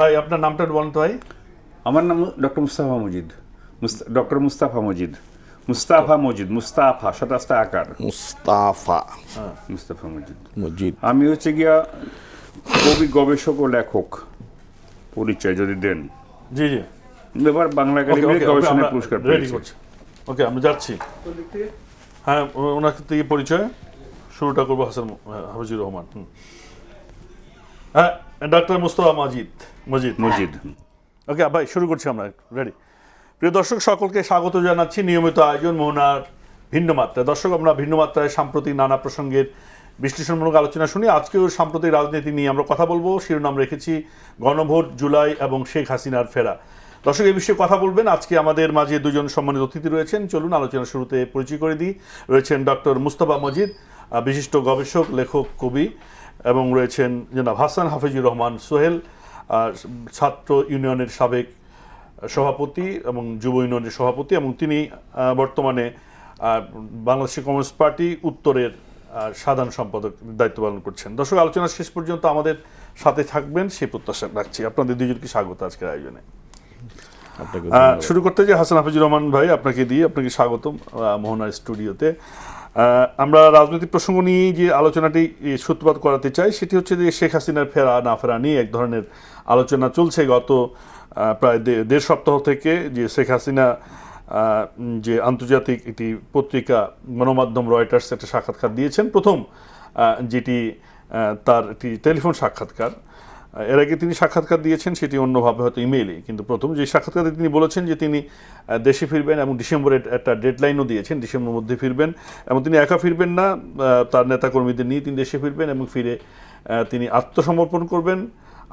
ভাই আপনার নামটা বলেন তো ভাই। আমার নাম ডক্টর মুস্তাফা মজিদ। ডক্টর মুস্তাফা মজিদ। মুস্তাফা মজিদ, মুস্তাফা শতাস্তা আকার, মুস্তাফা মুস্তাফা মজিদ। মজিদ। আমি হচ্ছে গিয়া কবি, গবেষক ও লেখক পরিচয় যদি দেন। জি জি, এবার বাংলা একাডেমির গবেষণা পুরস্কার রেডি পেয়েছি। করছি। ওকে, আমরা যাচ্ছি। হ্যাঁ, ওনার থেকে পরিচয় শুরুটা করবো হাফিজুর রহমান। হ্যাঁ, ডক্টর মুস্তফা মজিদ। মজিদ। ওকে ভাই, শুরু করছি আমরা, রেডি। প্রিয় দর্শক সকলকে স্বাগত জানাচ্ছি নিয়মিত আয়োজন মোহনার ভিন্ন মাত্রায়। দর্শক, আমরা ভিন্ন মাত্রায় সাম্প্রতিক নানা প্রসঙ্গের বিশ্লেষণমূলক আলোচনা শুনি। আজকেও সাম্প্রতিক রাজনীতি নিয়ে আমরা কথা বলবো। শিরোনাম রেখেছি গণভোট, জুলাই এবং শেখ হাসিনার ফেরা। দর্শক, এই বিষয়ে কথা বলবেন আজকে আমাদের মাঝে দুজন সম্মানিত অতিথি রয়েছেন। চলুন আলোচনা শুরুতে পরিচয় করে দিই। রয়েছেন ডক্টর মুস্তফা মজিদ, বিশিষ্ট গবেষক, লেখক, কবি, এবং রয়েছেন জনাব হাসান হাফিজুর রহমান সোহেল, ছাত্র ইউনিয়নের সাবেক সভাপতি এবং যুব ইউনিয়নের সভাপতি, এবং তিনি বর্তমানে বাংলাদেশ কমিউনিস্ট পার্টি উত্তরের সাধারণ সম্পাদক দায়িত্ব পালন করছেন। দর্শক, আলোচনা শেষ পর্যন্ত আমাদের সাথে থাকবেন সেই প্রত্যাশা রাখছি। আপনাদের দুজনকে স্বাগত আজকের আয়োজনে। শুরু করতে যে হাসান হাফিজুর রহমান ভাই, আপনাকে স্বাগতম মোহনার স্টুডিওতে। আমরা রাজনৈতিক প্রসঙ্গ নিয়ে যে আলোচনাটি সূত্রপাত করাতে চাই সেটি হচ্ছে যে শেখ হাসিনার ফেরা না ফেরা নিয়ে এক ধরনের আলোচনা চলছে গত প্রায় দেড় সপ্তাহ থেকে। যে শেখ হাসিনা যে আন্তর্জাতিক একটি পত্রিকা গণমাধ্যম রয়টার্স একটা সাক্ষাৎকার দিয়েছেন, প্রথম যেটি তার একটি টেলিফোন সাক্ষাৎকার। এর আগে তিনি সাক্ষাৎকার দিয়েছেন সেটি অন্যভাবে, হয়তো ইমেইলে, কিন্তু প্রথম যে সাক্ষাৎকারে তিনি বলেছেন যে তিনি দেশে ফিরবেন এবং ডিসেম্বরের একটা ডেডলাইনও দিয়েছেন, ডিসেম্বরের মধ্যে ফিরবেন, এবং তিনি একা ফিরবেন না, তার নেতাকর্মীদের নিয়ে তিনি দেশে ফিরবেন এবং ফিরে তিনি আত্মসমর্পণ করবেন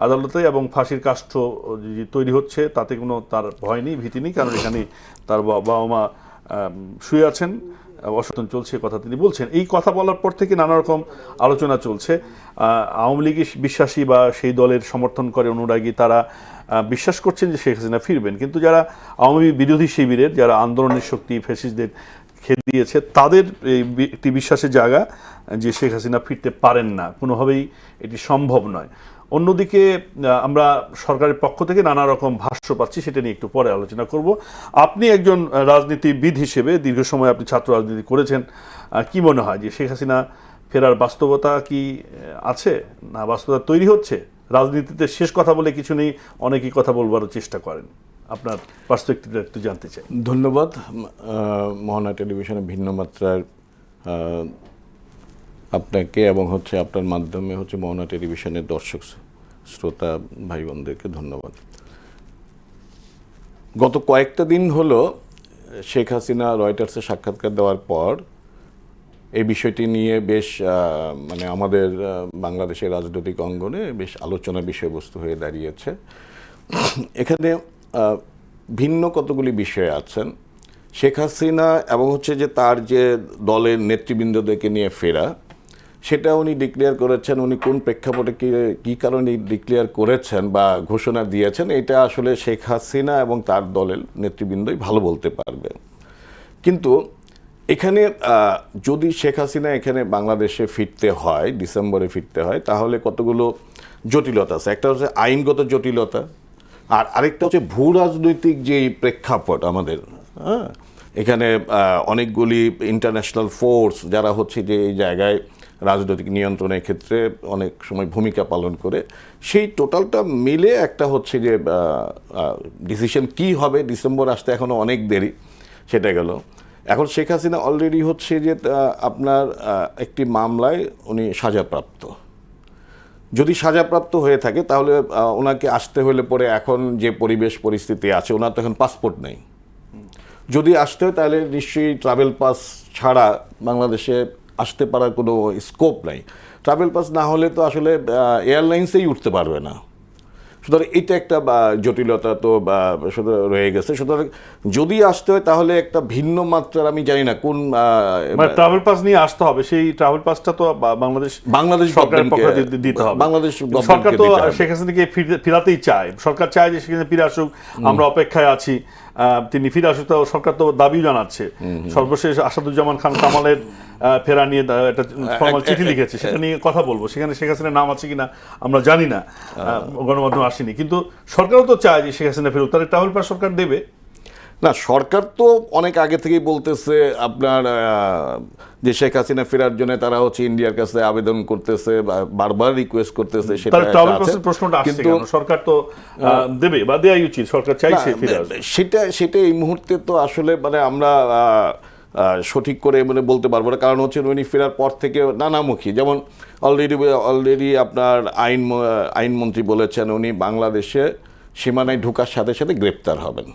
আদালতে, এবং ফাঁসির কাষ্ঠ তৈরি হচ্ছে তাতে কোনো তার ভয় নেই, ভীতি নেই, কারণ এখানে তার বাবা মা শুয়ে আছেন, অসচেতন চলছে, কথা তিনি বলছেন। এই কথা বলার পর থেকে নানা রকম আলোচনা চলছে। আওয়ামী লীগের বিশ্বাসী বা সেই দলের সমর্থন করে অনুরাগী তারা বিশ্বাস করছেন যে শেখ হাসিনা ফিরবেন, কিন্তু যারা আওয়ামী বিরোধী শিবিরের, যারা আন্দোলনের শক্তি ফ্যাসিস্টদের খেতে দিয়েছে, তাদের একটি বিশ্বাসের জায়গা যে শেখ হাসিনা ফিরতে পারেন না, কোনোভাবেই এটি সম্ভব নয়। অন্যদিকে আমরা সরকারের পক্ষ থেকে নানা রকম ভাষ্য পাচ্ছি, সেটা নিয়ে একটু পরে আলোচনা করব। আপনি একজন রাজনীতিবিদ হিসেবে দীর্ঘ সময় আপনি ছাত্র রাজনীতি করেছেন, কি মনে হয় যে শেখ হাসিনা ফেরার বাস্তবতা কি আছে, না বাস্তবতা তৈরি হচ্ছে? রাজনীতিতে শেষ কথা বলে কিছু নেই, অনেকেই কথা বলবারও চেষ্টা করেন। আপনার পার্সপেক্টিভটা একটু জানতে চাই। ধন্যবাদ মোহনা টেলিভিশনের ভিন্ন মাত্রার আপনাকে, এবং আপনার মাধ্যমে মোহনা টেলিভিশনের দর্শক শ্রোতা ভাই বোনদেরকে ধন্যবাদ। গত কয়েকটা দিন হলো শেখ হাসিনা রয়টার্সে সাক্ষাৎকার দেওয়ার পর এই বিষয়টি নিয়ে বেশ আমাদের বাংলাদেশের রাজনৈতিক অঙ্গনে বেশ আলোচনার বিষয়বস্তু হয়ে দাঁড়িয়েছে। এখানে ভিন্ন কতগুলি বিষয় আছেন। শেখ হাসিনা এবং যে তার যে দলের নেতৃবৃন্দদেরকে নিয়ে ফেরা, সেটা উনি ডিক্লেয়ার করেছেন। উনি কোন প্রেক্ষাপটে কী কারণে ডিক্লেয়ার করেছেন বা ঘোষণা দিয়েছেন, এটা আসলে শেখ হাসিনা এবং তার দলের নেতৃবৃন্দই ভালো বলতে পারবে। কিন্তু এখানে যদি শেখ হাসিনা এখানে বাংলাদেশে ফিরতে হয়, ডিসেম্বরে ফিরতে হয়, তাহলে কতগুলো জটিলতা আছে। একটা হচ্ছে আইনগত জটিলতা, আর আরেকটা হচ্ছে ভূ রাজনৈতিক যেই প্রেক্ষাপট আমাদের। এখানে অনেকগুলি ইন্টারন্যাশনাল ফোর্স যারা যে এই জায়গায় রাজনৈতিক নিয়ন্ত্রণের ক্ষেত্রে অনেক সময় ভূমিকা পালন করে, সেই টোটালটা মিলে একটা যে ডিসিশন কি হবে। ডিসেম্বর আসতে এখনও অনেক দেরি, সেটা গেল। এখন শেখ হাসিনা অলরেডি যে আপনার একটি মামলায় উনি সাজাপ্রাপ্ত। যদি সাজাপ্রাপ্ত হয়ে থাকে তাহলে ওনাকে আসতে হলে পরে এখন যে পরিবেশ পরিস্থিতি আছে, ওনার তো এখন পাসপোর্ট নেই। যদি আসতে হয় তাহলে নিশ্চয়ই ট্রাভেল পাস ছাড়া বাংলাদেশে আসতে পারার কোনো স্কোপ নাই। ট্রাভেল পাস না হলে তো আসলে এয়ারলাইন্সেই উঠতে পারবে না। সুতরাং এটা একটা জটিলতা তো রয়ে গেছে। সুতরাং যদি আসতে হয় তাহলে একটা ভিন্ন মাত্রার, আমি জানি না কোন ট্রাভেল পাস নিয়ে আসতে হবে। সেই ট্রাভেল পাসটা তো বাংলাদেশ সরকারের পক্ষ থেকে দিতে হবে। বাংলাদেশ সরকার তো শেখ হাসিনাকে ফিরাতেই চায়। সরকার চায় যে সেখানে ফিরে আসুক, আমরা অপেক্ষায় আছি। তিনি ফিরে আসতে, সরকার তো দাবিও জানাচ্ছে। সর্বশেষ আসাদুজ্জামান খান কামালের ফেরা নিয়ে একটা ফরমাল চিঠি লিখেছে, সেটা নিয়ে কথা বলবো। সেখানে শেখ হাসিনার নাম আছে কিনা আমরা জানি না, গণমাধ্যমে আসেনি, কিন্তু সরকারও তো চায় যে শেখ হাসিনা ফেরত, তাহলে ট্রাভেল পাস সরকার দেবে না? সরকার তো অনেক আগে থেকেই বলতেছে আপনার যে শেখ হাসিনা ফেরার জন্য তারা হচ্ছে ইন্ডিয়ার কাছে আবেদন করতেছে, বারবার রিকোয়েস্ট করতেছে। সেটা তাহলে ট্রাভেল পাসের প্রশ্নটা আসছে কেন? সরকার তো দেবে বা দেয়াই উচিত, সরকার চাইছে ফিরে আসবে। সেটা এই মুহূর্তে তো আসলে মানে আমরা সঠিক করে মানে বলতে পারবো না, কারণ হচ্ছে উনি ফেরার পর থেকে নানামুখী, যেমন অলরেডি আপনার আইনমন্ত্রী বলেছেন উনি বাংলাদেশে সীমানায় ঢোকার সাথে সাথে গ্রেপ্তার হবেন।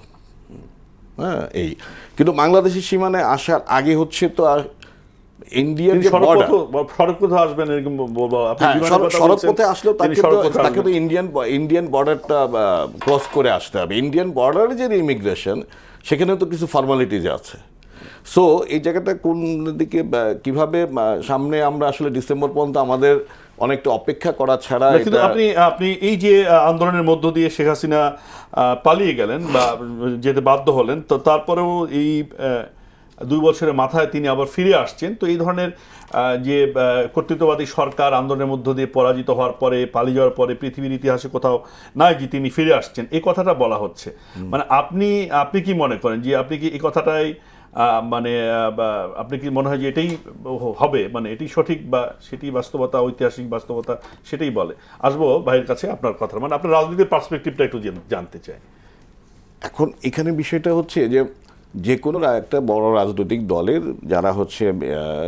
হ্যাঁ, এই কিন্তু বাংলাদেশের সীমানায় আসার আগে হচ্ছে তো ইন্ডিয়ার যে বর্ডার, সড়ক পথে আসবেন এরকম সড়ক পথে আসলেও তাকে তো ইন্ডিয়ান বর্ডারটা ক্রস করে আসতে হবে। ইন্ডিয়ান বর্ডারে যে ইমিগ্রেশন, সেখানে তো কিছু ফর্মালিটিজ আছে। সো এই জায়গাটা কোন দিকে কিভাবে সামনে আমরা আসলে ডিসেম্বর পর্যন্ত আমাদের অনেকটা অপেক্ষা করা ছাড়া। কিন্তু আপনি এই যে আন্দোলনের মধ্য দিয়ে শেখ হাসিনা পালিয়ে গেলেন বা যেতে বাধ্য হলেন, তো তারপরেও এই 2 বছরের মাথায় তিনি আবার ফিরে আসছেন। তো এই ধরনের যে কর্তৃত্ববাদী সরকার আন্দোলনের মধ্য দিয়ে পরাজিত হওয়ার পরে, পালিয়ে যাওয়ার পরে পৃথিবীর ইতিহাসে কোথাও নাই যে তিনি ফিরে আসছেন, এই কথাটা বলা হচ্ছে। মানে আপনি কি মনে করেন যে আপনি কি এই কথাটাই মানে আপনি কি মনে হয় যে এটাই হবে, মানে এটি সঠিক বা সেটি বাস্তবতা, ঐতিহাসিক বাস্তবতা সেটাই বলে? আসবো ভাইয়ের কাছে আপনার কথা, মানে আপনার রাজনীতির পার্সপেক্টিভটা একটু জানতে চাই। এখন এখানে বিষয়টা হচ্ছে যে কোনো একটা বড় রাজনৈতিক দলের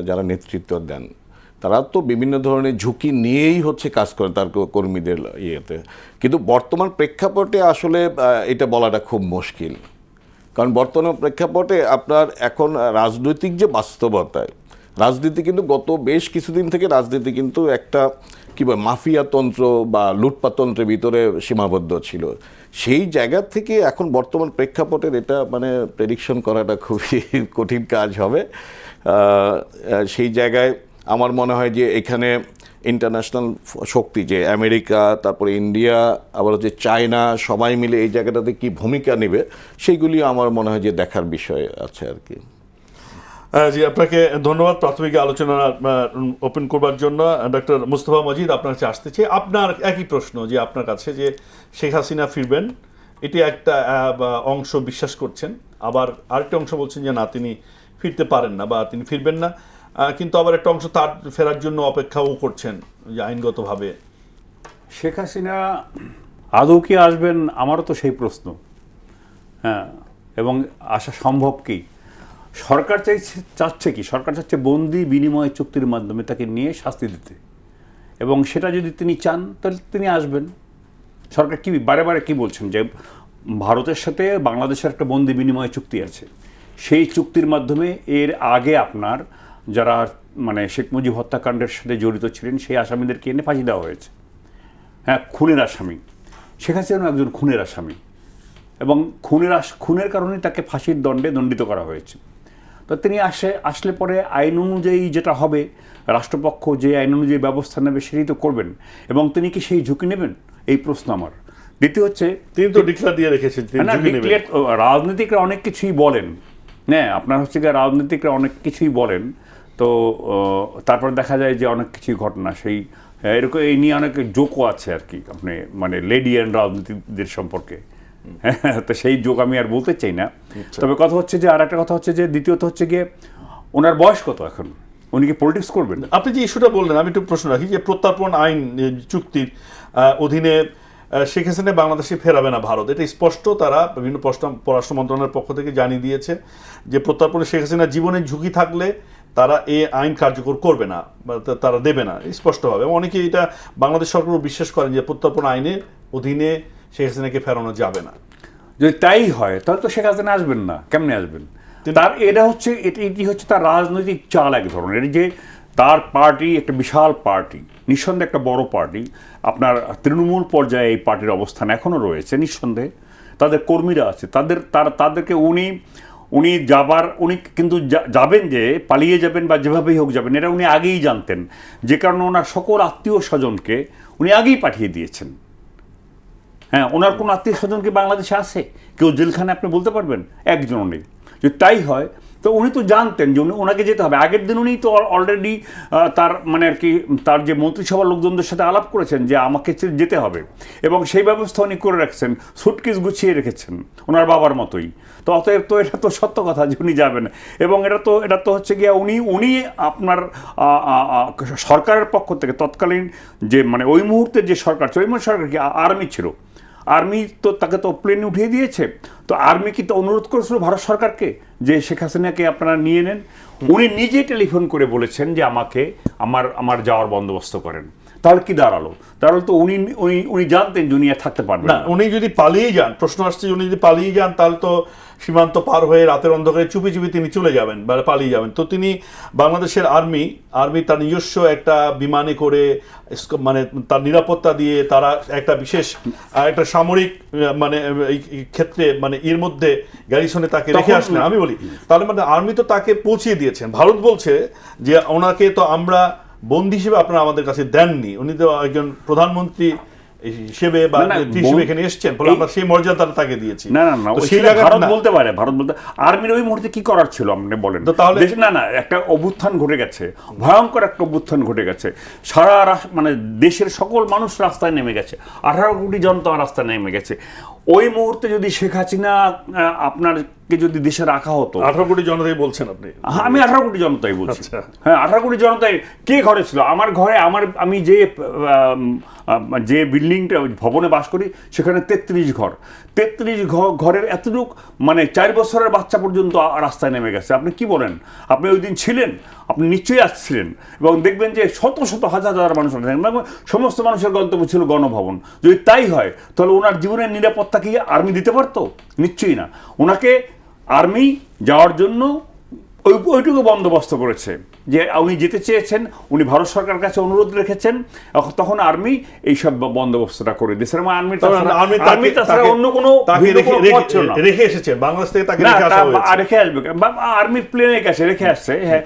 যারা নেতৃত্ব দেন, তারা তো বিভিন্ন ধরনের ঝুঁকি নিয়েই হচ্ছে কাজ করেন তার কর্মীদের ইয়েতে। কিন্তু বর্তমান প্রেক্ষাপটে আসলে এটা বলাটা খুব মুশকিল, কারণ বর্তমান প্রেক্ষাপটে আপনার এখন রাজনৈতিক যে বাস্তবতায়, রাজনীতি কিন্তু গত বেশ কিছুদিন থেকে রাজনীতি কিন্তু একটা কী বলে মাফিয়াতন্ত্র বা লুটপাতন্ত্রের ভিতরে সীমাবদ্ধ ছিল। সেই জায়গা থেকে এখন বর্তমান প্রেক্ষাপটের এটা মানে প্রেডিকশন করাটা খুবই কঠিন কাজ হবে। সেই জায়গায় আমার মনে হয় যে এখানে ইন্টারন্যাশনাল শক্তি, যে আমেরিকা, তারপরে ইন্ডিয়া, আবার হচ্ছে চায়না, সবাই মিলে এই জায়গাটাতে কি ভূমিকা নেবে, সেইগুলি আমার মনে হয় যে দেখার বিষয় আছে আর কি। জি, আপনাকে ধন্যবাদ প্রাথমিক আলোচনা ওপেন করবার জন্য। ডক্টর মুস্তাফা মজিদ, আপনার কাছে আসতে চাই। আপনার একই প্রশ্ন যে আপনার কাছে, যে শেখ হাসিনা ফিরবেন, এটি একটা অংশ বিশ্বাস করছেন, আবার আরেকটা অংশ বলছেন যে না, তিনি ফিরতে পারেন না বা তিনি ফিরবেন না, কিন্তু আবার একটা অংশ তার ফেরার জন্য অপেক্ষাও করছেন যে আইনগতভাবে। শেখ হাসিনা আদৌ কি আসবেন, আমারও তো সেই প্রশ্ন। হ্যাঁ, এবং আসা সম্ভব কি? সরকার চাচ্ছে কি? সরকার চাচ্ছে বন্দি বিনিময় চুক্তির মাধ্যমে তাকে নিয়ে শাস্তি দিতে, এবং সেটা যদি তিনি চান তাহলে তিনি আসবেন। সরকার কি বারে বারে কি বলছেন যে ভারতের সাথে বাংলাদেশের একটা বন্দি বিনিময় চুক্তি আছে, সেই চুক্তির মাধ্যমে এর আগে আপনার যারা মানে শেখ মুজিব হত্যাকাণ্ডের সাথে জড়িত ছিলেন সেই আসামিদেরকে এনে ফাঁসি দেওয়া হয়েছে। হ্যাঁ, খুনের আসামি শেখ হাসিনা একজন খুনের আসামি, এবং খুনের কারণে তাকে ফাঁসির দণ্ডে দণ্ডিত করা হয়েছে। তো তিনি আসলে পরে আইন অনুযায়ী যেটা হবে, রাষ্ট্রপক্ষ যে আইন অনুযায়ী ব্যবস্থা নেবে সেটাই তো করবেন, এবং তিনি কি সেই ঝুঁকি নেবেন, এই প্রশ্ন আমার। দ্বিতীয় হচ্ছে, তিনি তো ডিক্লেয়ার দিয়ে রেখেছেন রাজনীতিকরা অনেক কিছুই বলেন। হ্যাঁ, আপনার হচ্ছে গিয়ে রাজনীতিকরা অনেক কিছুই বলেন, তো তারপর দেখা যায় যে অনেক কিছুই ঘটনা সেই এরকম এই নিয়ে অনেক জোকও আছে আর কি, আপনি মানে লেডি অ্যান্ড রাজনীতিকদের সম্পর্কে। হ্যাঁ, তো সেই যোগ আমি আর বলতে চাই না। তবে কথা হচ্ছে যে, আর একটা কথা হচ্ছে যে, দ্বিতীয়ত হচ্ছে গিয়ে ওনার বয়স কত এখন, উনি কি পলিটিক্স করবেন? আপনি যে ইস্যুটা বললেন, আমি একটু প্রশ্ন রাখি যে প্রত্যর্পণ আইন চুক্তির অধীনে শেখ হাসিনা বাংলাদেশে ফেরাবে না ভারত, এটা স্পষ্ট। তারা বিভিন্ন পররাষ্ট্র মন্ত্রণালয়ের পক্ষ থেকে জানিয়ে দিয়েছে যে প্রত্যর্পণে শেখ হাসিনা জীবনের ঝুঁকি থাকলে তারা এই আইন কার্যকর করবে না বা তারা দেবে না, স্পষ্টভাবে। অনেকে এটা বাংলাদেশ সরকারও বিশ্বাস করেন যে প্রত্যর্পণ আইনের অধীনে শেখ হাসিনাকে ফেরানো যাবে না। যদি তাই হয় তাহলে তো শেখ হাসিনা আসবেন না, কেমনে আসবেন? তার এটি হচ্ছে তার রাজনৈতিক চাল এক ধরনের, যে তার পার্টি একটা বিশাল পার্টি, নিঃসন্দেহে একটা বড় পার্টি। আপনার তৃণমূল পর্যায়ে এই পার্টির অবস্থান এখনও রয়েছে নিঃসন্দেহে, তাদের কর্মীরা আছে, তাদেরকে উনি কিন্তু যাবেন, যে পালিয়ে যাবেন বা যেভাবেই হোক যাবেন, এটা উনি আগেই জানতেন, যে কারণে ওনার সকল আত্মীয় স্বজনকে উনি আগেই পাঠিয়ে দিয়েছেন। হ্যাঁ, ওনার কোনো আত্মীয় স্বজন কি বাংলাদেশে আছে? কেউ জেলখানে আপনি বলতে পারবেন? একজনও নেই। যদি তাই হয় তো উনি তো জানতেন যে ওনাকে যেতে হবে। আগের দিন উনি তো অলরেডি তার মানে আর কি তার যে মন্ত্রিসভার লোকজনদের সাথে আলাপ করেছেন যে আমাকে যেতে হবে, এবং সেই ব্যবস্থা উনি করে রাখছেন, সুটকেস গুছিয়ে রেখেছেন ওনার বাবার মতোই। তো অতএব তো এটা তো সত্য কথা যে উনি যাবেন, এবং এটা তো হচ্ছে গিয়ে উনি আপনার সরকারের পক্ষ থেকে তৎকালীন যে মানে ওই মুহূর্তে যে সরকার ছিল, ওই মুহূর্তে সরকার কি আর্মি ছিল, আর্মি তো তাকে তো প্লেনে উঠিয়ে দিয়েছে। তো আর্মি কি তো অনুরোধ করেছিল ভারত সরকারকে যে শেখ হাসিনাকে আপনারা নিয়ে নেন? উনি নিজে টেলিফোন করে বলেছেন যে আমাকে আমার যাওয়ার বন্দোবস্ত করেন। তাহলে কি দাঁড়ালো? তাহলে তো উনি জানতেন যে উনি আর থাকতে পারবেন না। উনি যদি পালিয়ে যান, প্রশ্ন আসছে উনি যদি পালিয়ে যান তাহলে তো সীমান্ত পার হয়ে রাতের অন্ধকারে চুপি চুপি তিনি চলে যাবেন বা পালিয়ে যাবেন। তো তিনি বাংলাদেশের আর্মি তার নিজস্ব একটা বিমানে করে মানে তার নিরাপত্তা দিয়ে তারা একটা বিশেষ একটা সামরিক মানে এই ক্ষেত্রে মানে এর মধ্যে গ্যারিসনে তাকে রেখে আসলেন। আমি বলি তাহলে মানে আর্মি তো তাকে পৌঁছিয়ে দিয়েছেন। ভারত বলছে যে ওনাকে তো আমরা বন্দী হিসেবে আপনারা আমাদের কাছে দেননি, উনি তো একজন প্রধানমন্ত্রী হিসেবে বা হিসেবে এখানে এসছেন, ফলে আমরা সেই মর্যাদা তাকে দিয়েছি। না, সেই ভারত বলতে পারে, ভারত বলতে আর্মির ওই মুহূর্তে কি করার ছিল আপনি বলেন? তাহলে না একটা অভ্যুত্থান ঘটে গেছে, ভয়ঙ্কর একটা অভ্যুত্থান ঘটে গেছে, সারা মানে দেশের সকল মানুষ রাস্তায় নেমে গেছে, 18 কোটি জনতা রাস্তায় নেমে গেছে। ওই মুহূর্তে যদি শেখ হাসিনা আপনারকে যদি দেশে রাখা হতো, 18 কোটি জনতাই বলছেন আপনি? আমি 18 কোটি জনতাই বলছি। হ্যাঁ, 18 কোটি জনতাই কে ঘরে ছিল? আমার ঘরে আমি যে বিল্ডিংটা ভবনে বাস করি সেখানে 33 ঘর, 33 ঘরের এতটুক মানে 4 বছরের বাচ্চা পর্যন্ত রাস্তায় নেমে গেছে। আপনি কি বলেন? আপনি ওই দিন ছিলেন, আপনি নিশ্চয়ই আসছিলেন, এবং দেখবেন যে শত শত হাজার হাজার মানুষ, সমস্ত মানুষের গন্তব্য ছিল গণভবন। যদি তাই হয় তাহলে ওনার জীবনের নিরাপত্তা কি আর্মি দিতে পারতো? নিশ্চয়ই না। ওনাকে আর্মি যাওয়ার জন্য ওইটুকু বন্দোবস্ত করেছে যে উনি যেতে চেয়েছেন, উনি ভারত সরকারের কাছে অনুরোধ রেখেছেন, তখন আর্মি এইসব বন্দোবস্তটা করে দিয়েছে। আর্মি তাছাড়া অন্য কোনো রেখে এসেছেন বাংলাদেশ থেকে, তাকে রেখে আসবে আর্মি প্লেনে গেছে, রেখে আসছে। হ্যাঁ,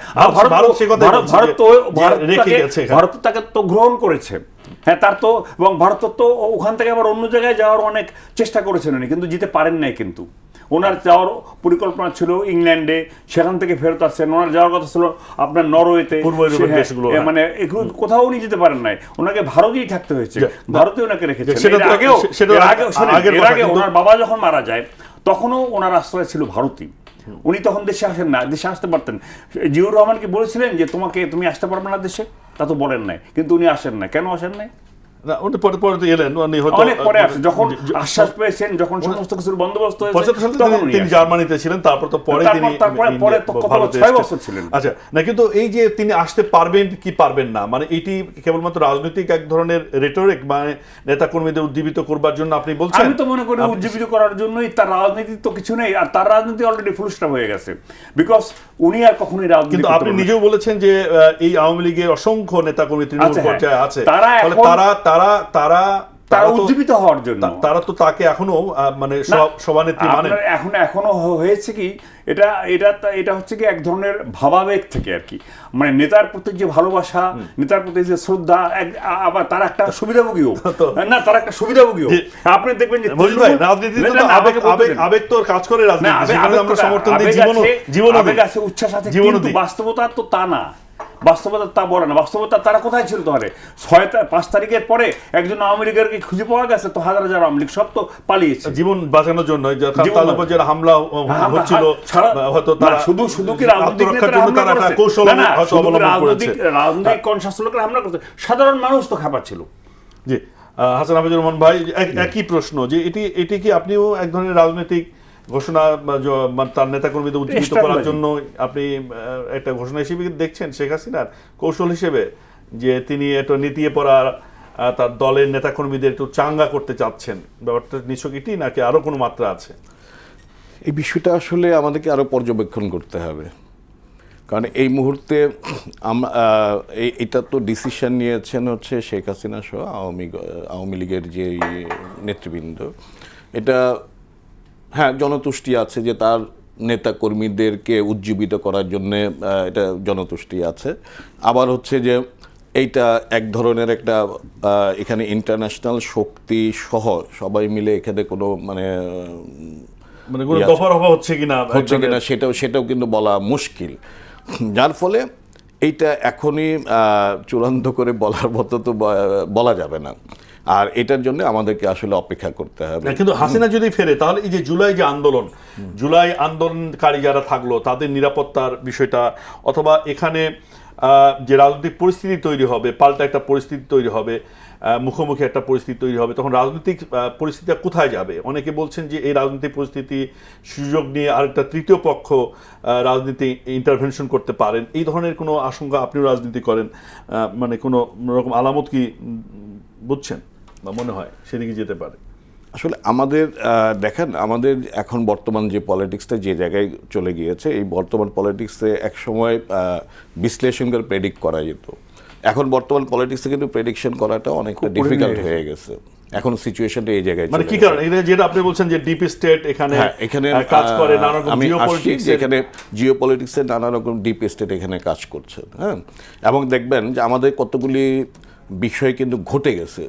ভারত তাকে তো গ্রহণ করেছে। হ্যাঁ, তার তো এবং ভারত তো ওখান থেকে আবার অন্য জায়গায় যাওয়ার অনেক চেষ্টা করেছেন উনি, কিন্তু যেতে পারেন নাই। কিন্তু ওনার যাওয়ার পরিকল্পনা ছিল ইংল্যান্ডে, সেখান থেকে ফেরত আসছেন। ওনার যাওয়ার কথা ছিল আপনার নরওয়েতে, মানে এগুলো কোথাও উনি যেতে পারেন নাই, ওনাকে ভারতেই থাকতে হয়েছে, ভারতে ওনাকে রেখেছেন। এর আগে ওনার বাবা যখন মারা যায় তখনও ওনার আশ্রয় ছিল ভারতই। উনি তখন দেশে আসেন না, দেশে আসতে পারতেন। জিয়াউর রহমানকে বলেছিলেন যে তুমি আসতে পারবে না দেশে, তা তো বলেন নাই, কিন্তু উনি আসেন না। কেন আসেন নাই? যখন আশ্বাস পেয়েছেন, যখন সমস্ত কিছুর বন্দোবস্ত তিনি জার্মানিতে ছিলেন, তারপর তো পরে তিনি 6 বছর ছিলেন। আচ্ছা, না কিন্তু এই যে তিনি আসতে পারবেন কি পারবেন না, মানে এটি কেবলমাত্র রাজনৈতিক এক ধরনের রেটরিক, মানে নেতা কর্মীদের উজ্জীবিত করবার জন্য আপনি বলছেন? আমি তো মনে করি উজ্জীবিত করার জন্যই। তার রাজনীতি তো কিছু নেই, আর তার রাজনীতি অলরেডি ফুল স্টপ হয়ে গেছে, বিকজ উনি আর কখনোই রাজনীতি। কিন্তু আপনি নিজেও বলেছেন যে এই আওয়ামী লীগের অসংখ্য নেতা কর্মী তৃণমূল পর্যায়ে আছে, তারা উজ্জীবিত হওয়ার জন্য তারা তো তাকে এখনো মানে সভানেত্রী মানেন। এখনো হয়েছে কি, এটা হচ্ছে কি এক ধরনের ভাবাবেগ থেকে আর কি, মানে নেতার প্রতি যে ভালোবাসা, নেতার প্রতি যে শ্রদ্ধা, আবার তার একটা সুবিধাভোগীও না, তার একটা সুবিধাভোগীও। আপনি দেখবেন যে আবেগ তো কাজ করে, রাজনীতি আমরা সমর্থন দিই, জীবন আছে, উচ্ছ্বাস আছে, কিন্তু বাস্তবতা তো তা না। বাস্তবতা তা বলে না। বাস্তবতা তারা কোথায় ছিল? তাহলে 5 তারিখের পরে একজন আওয়ামী লীগের কি খুঁজে পাওয়া গেছে? তো হাজার হাজার আওয়ামী লীগ সব তো পালিয়েছে জীবন বাঁচানোর জন্য। হামলা হচ্ছিল, শুধু কি রাজনৈতিক কনসাস লোকের হামলা করছে, সাধারণ মানুষ তো খাপাচ্ছিল। জি, হাসান হাফিজুর রহমান ভাই, একই প্রশ্ন যে এটি কি আপনিও এক ধরনের রাজনৈতিক ঘোষণা তার নেতাকর্মীদের উজ্জীবিত করার জন্য আপনি একটা ঘোষণা হিসেবে দেখছেন শেখ হাসিনার কৌশল হিসেবে, যে তিনি একটা নীতিয়ে পড়া তার দলের নেতাকর্মীদের একটু চাঙ্গা করতে চাচ্ছেন? ব্যাপারটা নিছক এটি নাকি আরো কোনো মাত্রা আছে? এই বিষয়টা আসলে আমাদেরকে আরো পর্যবেক্ষণ করতে হবে, কারণ এই মুহূর্তে এটা তো ডিসিশন নিয়েছেন হচ্ছে শেখ হাসিনা সহ আওয়ামী লীগের যে নেতৃবৃন্দ। এটা হ্যাঁ, জনতুষ্টি আছে যে তার নেতা কর্মীদেরকে উজ্জীবিত করার জন্যে, এটা জনতুষ্টি আছে। আবার হচ্ছে যে এইটা এক ধরনের একটা এখানে ইন্টারন্যাশনাল শক্তি সহ সবাই মিলে এখানে কোনো মানে কোনো দফারফা হচ্ছে কিনা সেটাও কিন্তু বলা মুশকিল, যার ফলে এইটা এখনই চূড়ান্ত করে বলার মতো তো বলা যাবে না, আর এটার জন্য আমাদেরকে আসলে অপেক্ষা করতে হবে। কিন্তু হাসিনা যদি ফেরে তাহলে এই যে জুলাই আন্দোলনকারী যারা থাকলো তাদের নিরাপত্তার বিষয়টা, অথবা এখানে যে রাজনৈতিক পরিস্থিতি তৈরি হবে, পাল্টা একটা পরিস্থিতি তৈরি হবে, মুখোমুখি একটা পরিস্থিতি তৈরি হবে, তখন রাজনৈতিক পরিস্থিতিটা কোথায় যাবে? অনেকে বলছেন যে এই রাজনৈতিক পরিস্থিতি সুযোগ নিয়ে আরেকটা তৃতীয় পক্ষ রাজনীতি ইন্টারভেনশন করতে পারেন, এই ধরনের কোনো আশঙ্কা আপনিও রাজনীতি করেন, মানে কোনো রকম আলামত কি বুঝছেন বা মনে হয় সেদিকে যেতে পারে? আসলে আমাদের দেখেন, আমাদের এখন বর্তমান যে পলিটিক্সটা যে জায়গায় চলে গিয়েছে, এই বর্তমান পলিটিক্সে এক সময় বিশ্লেষণ করে প্রেডিক্ট করা যেত, এখন বর্তমান পলিটিক্সে কিন্তু প্রেডিকশন করাটা অনেকটা ডিফিকাল্ট হয়ে গেছে। এখন সিচুয়েশনটা এই জায়গায় মানে কি কারণ, যেটা আপনি বলছেন যে ডিপ স্টেট এখানে কাজ করে, নানা রকম জিওপলিটিক্স, এখানে জিওপলিটিক্সে নানা রকম ডিপ স্টেট এখানে কাজ করছে, হ্যাঁ, এবং দেখবেন যে আমাদের কতগুলি বিষয় কিন্তু ঘটে গেছে,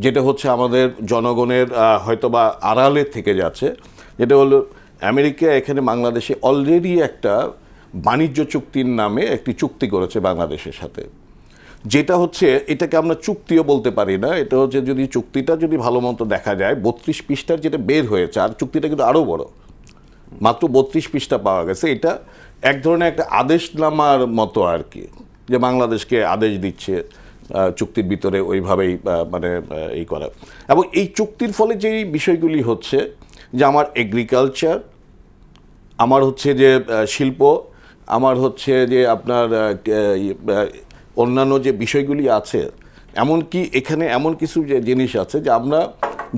যেটা হচ্ছে আমাদের জনগণের হয়তোবা আড়ালে থেকে যাচ্ছে। যেটা হলো আমেরিকা এখানে বাংলাদেশে অলরেডি একটা বাণিজ্য চুক্তির নামে একটি চুক্তি করেছে বাংলাদেশের সাথে, যেটা হচ্ছে, এটাকে আমরা চুক্তিও বলতে পারি না, এটা হচ্ছে যদি চুক্তিটা যদি ভালো মতো দেখা যায় 32 পৃষ্ঠার যেটা বের হয়েছে, আর চুক্তিটা কিন্তু আরও বড়, মাত্র 32 পৃষ্ঠা পাওয়া গেছে। এটা এক ধরনের একটা আদেশনামার মতো আর কি, যে বাংলাদেশকে আদেশ দিচ্ছে চুক্তির ভিতরে ওইভাবেই মানে এই করা। এবং এই চুক্তির ফলে যেই বিষয়গুলি হচ্ছে যে আমার এগ্রিকালচার, আমার হচ্ছে যে শিল্প, আমার হচ্ছে যে আপনার অন্যান্য যে বিষয়গুলি আছে, এমনকি এখানে এমন কিছু যে জিনিস আছে যে আমরা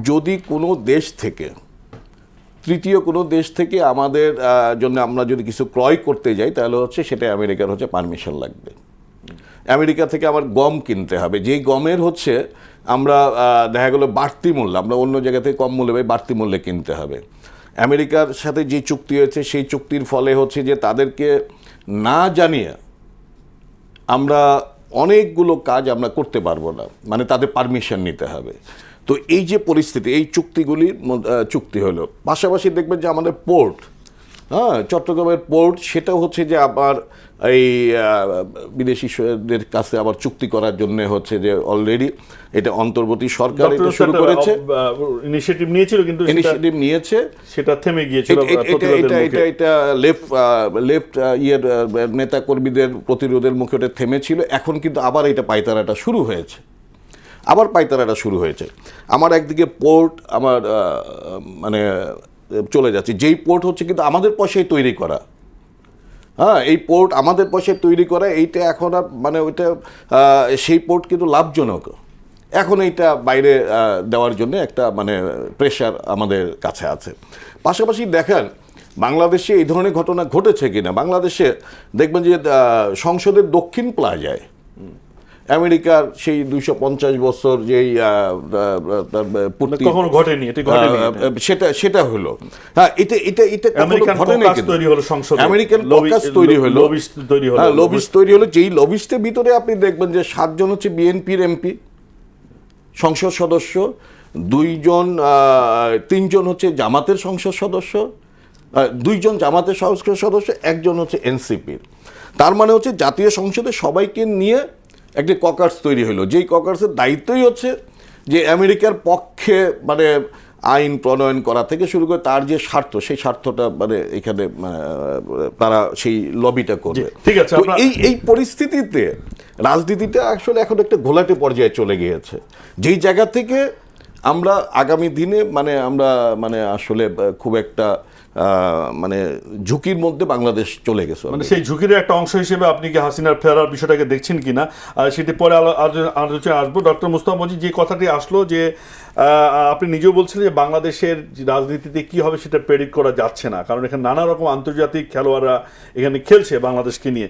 যদি কোনো দেশ থেকে, তৃতীয় কোনো দেশ থেকে আমাদের জন্য আমরা যদি কিছু ক্রয় করতে যাই, তাহলে হচ্ছে সেটা আমেরিকার হচ্ছে পারমিশন লাগবে। আমেরিকা থেকে আমার গম কিনতে হবে, যেই গমের হচ্ছে আমরা দেখা গেলো বাড়তি মূল্য, আমরা অন্য জায়গা থেকে কম মূল্যে বাড়তি মূল্যে কিনতে হবে। আমেরিকার সাথে যে চুক্তি হয়েছে, সেই চুক্তির ফলে হচ্ছে যে তাদেরকে না জানিয়ে আমরা অনেকগুলো কাজ আমরা করতে পারবো না, মানে তাদের পারমিশন নিতে হবে। তো এই যে পরিস্থিতি, এই চুক্তিগুলির চুক্তি হলো, পাশাপাশি দেখবেন যে আমাদের পোর্ট, হ্যাঁ, চট্টগ্রামের পোর্ট, সেটাও হচ্ছে যে আবার এই বিদেশিদের কাছে আবার চুক্তি করার জন্য হচ্ছে যে অলরেডি এটা অন্তর্বর্তী সরকার এটা শুরু করেছে, ইনিশিয়েটিভ নিয়েছিল, কিন্তু ইনিশিয়েটিভ নিয়েছে, সেটা থেমে গিয়েছিল। এটা লেফট নেতা কর্মীদের প্রতিরোধের মুখে ওটা থেমেছিল, এখন কিন্তু আবার এটা পায়তারাটা শুরু হয়েছে, আমার একদিকে পোর্ট আমার মানে চলে যাচ্ছে, যেই পোর্ট হচ্ছে কিন্তু আমাদের পয়সায় তৈরি করা, হ্যাঁ, এই পোর্ট আমাদের পয়সায় তৈরি করা, এইটা এখন আর মানে ওইটা সেই পোর্ট কিন্তু লাভজনক, এখন এইটা বাইরে দেওয়ার জন্য একটা মানে প্রেশার আমাদের কাছে আছে। পাশাপাশি দেখেন বাংলাদেশে এই ধরনের ঘটনা ঘটেছে কিনা, বাংলাদেশে দেখবেন যে সংসদের দক্ষিণ প্লাজায় আমেরিকার সেই 250 বছর যেই কখনো ঘটেনি, সেটা হলো, হ্যাঁ, এটা আমেরিকান ককাস তৈরি হলো, সংসদে আমেরিকান ককাস তৈরি হলো, লবিস্ট তৈরি হলো, যেই লবিস্টের ভিতরে আপনি দেখবেন যে 7 জন হচ্ছে বিএনপির এমপি সংসদ সদস্য, 3 জন হচ্ছে জামাতের সংসদ সদস্য, 2 জন জামাতের সংসদ সদস্য, 1 জন হচ্ছে এনসিপির। তার মানে হচ্ছে জাতীয় সংসদে সবাইকে নিয়ে একটি ককার্স তৈরি হলো, যেই ককার্সের দায়িত্বই হচ্ছে যে আমেরিকার পক্ষে মানে আইন প্রণয়ন করা থেকে শুরু করে তার যে স্বার্থ, সেই স্বার্থটা মানে এখানে তারা সেই লবিটা করবে। ঠিক আছে, এই পরিস্থিতিতে রাজনীতিটা আসলে এখন একটা ঘোলাটে পর্যায়ে চলে গিয়েছে, যেই জায়গা থেকে আমরা আগামী দিনে মানে আমরা মানে আসলে খুব একটা মানে ঝুঁকির মধ্যে বাংলাদেশ চলে গেছে। মানে সেই ঝুঁকির একটা অংশ হিসেবে আপনি কি হাসিনার ফেরার বিষয়টাকে দেখছেন কিনা, সেটি পরে আলোচনায় আসবো। ডক্টর মুস্তাফা মজিদ, যে কথাটি আসলো যে আপনি নিজেও বলছিলেন যে বাংলাদেশের রাজনীতিতে কি হবে সেটা প্রেডিক্ট করা যাচ্ছে না, কারণ এখানে নানা রকম আন্তর্জাতিক খেলোয়াড়রা এখানে খেলছে বাংলাদেশকে নিয়ে,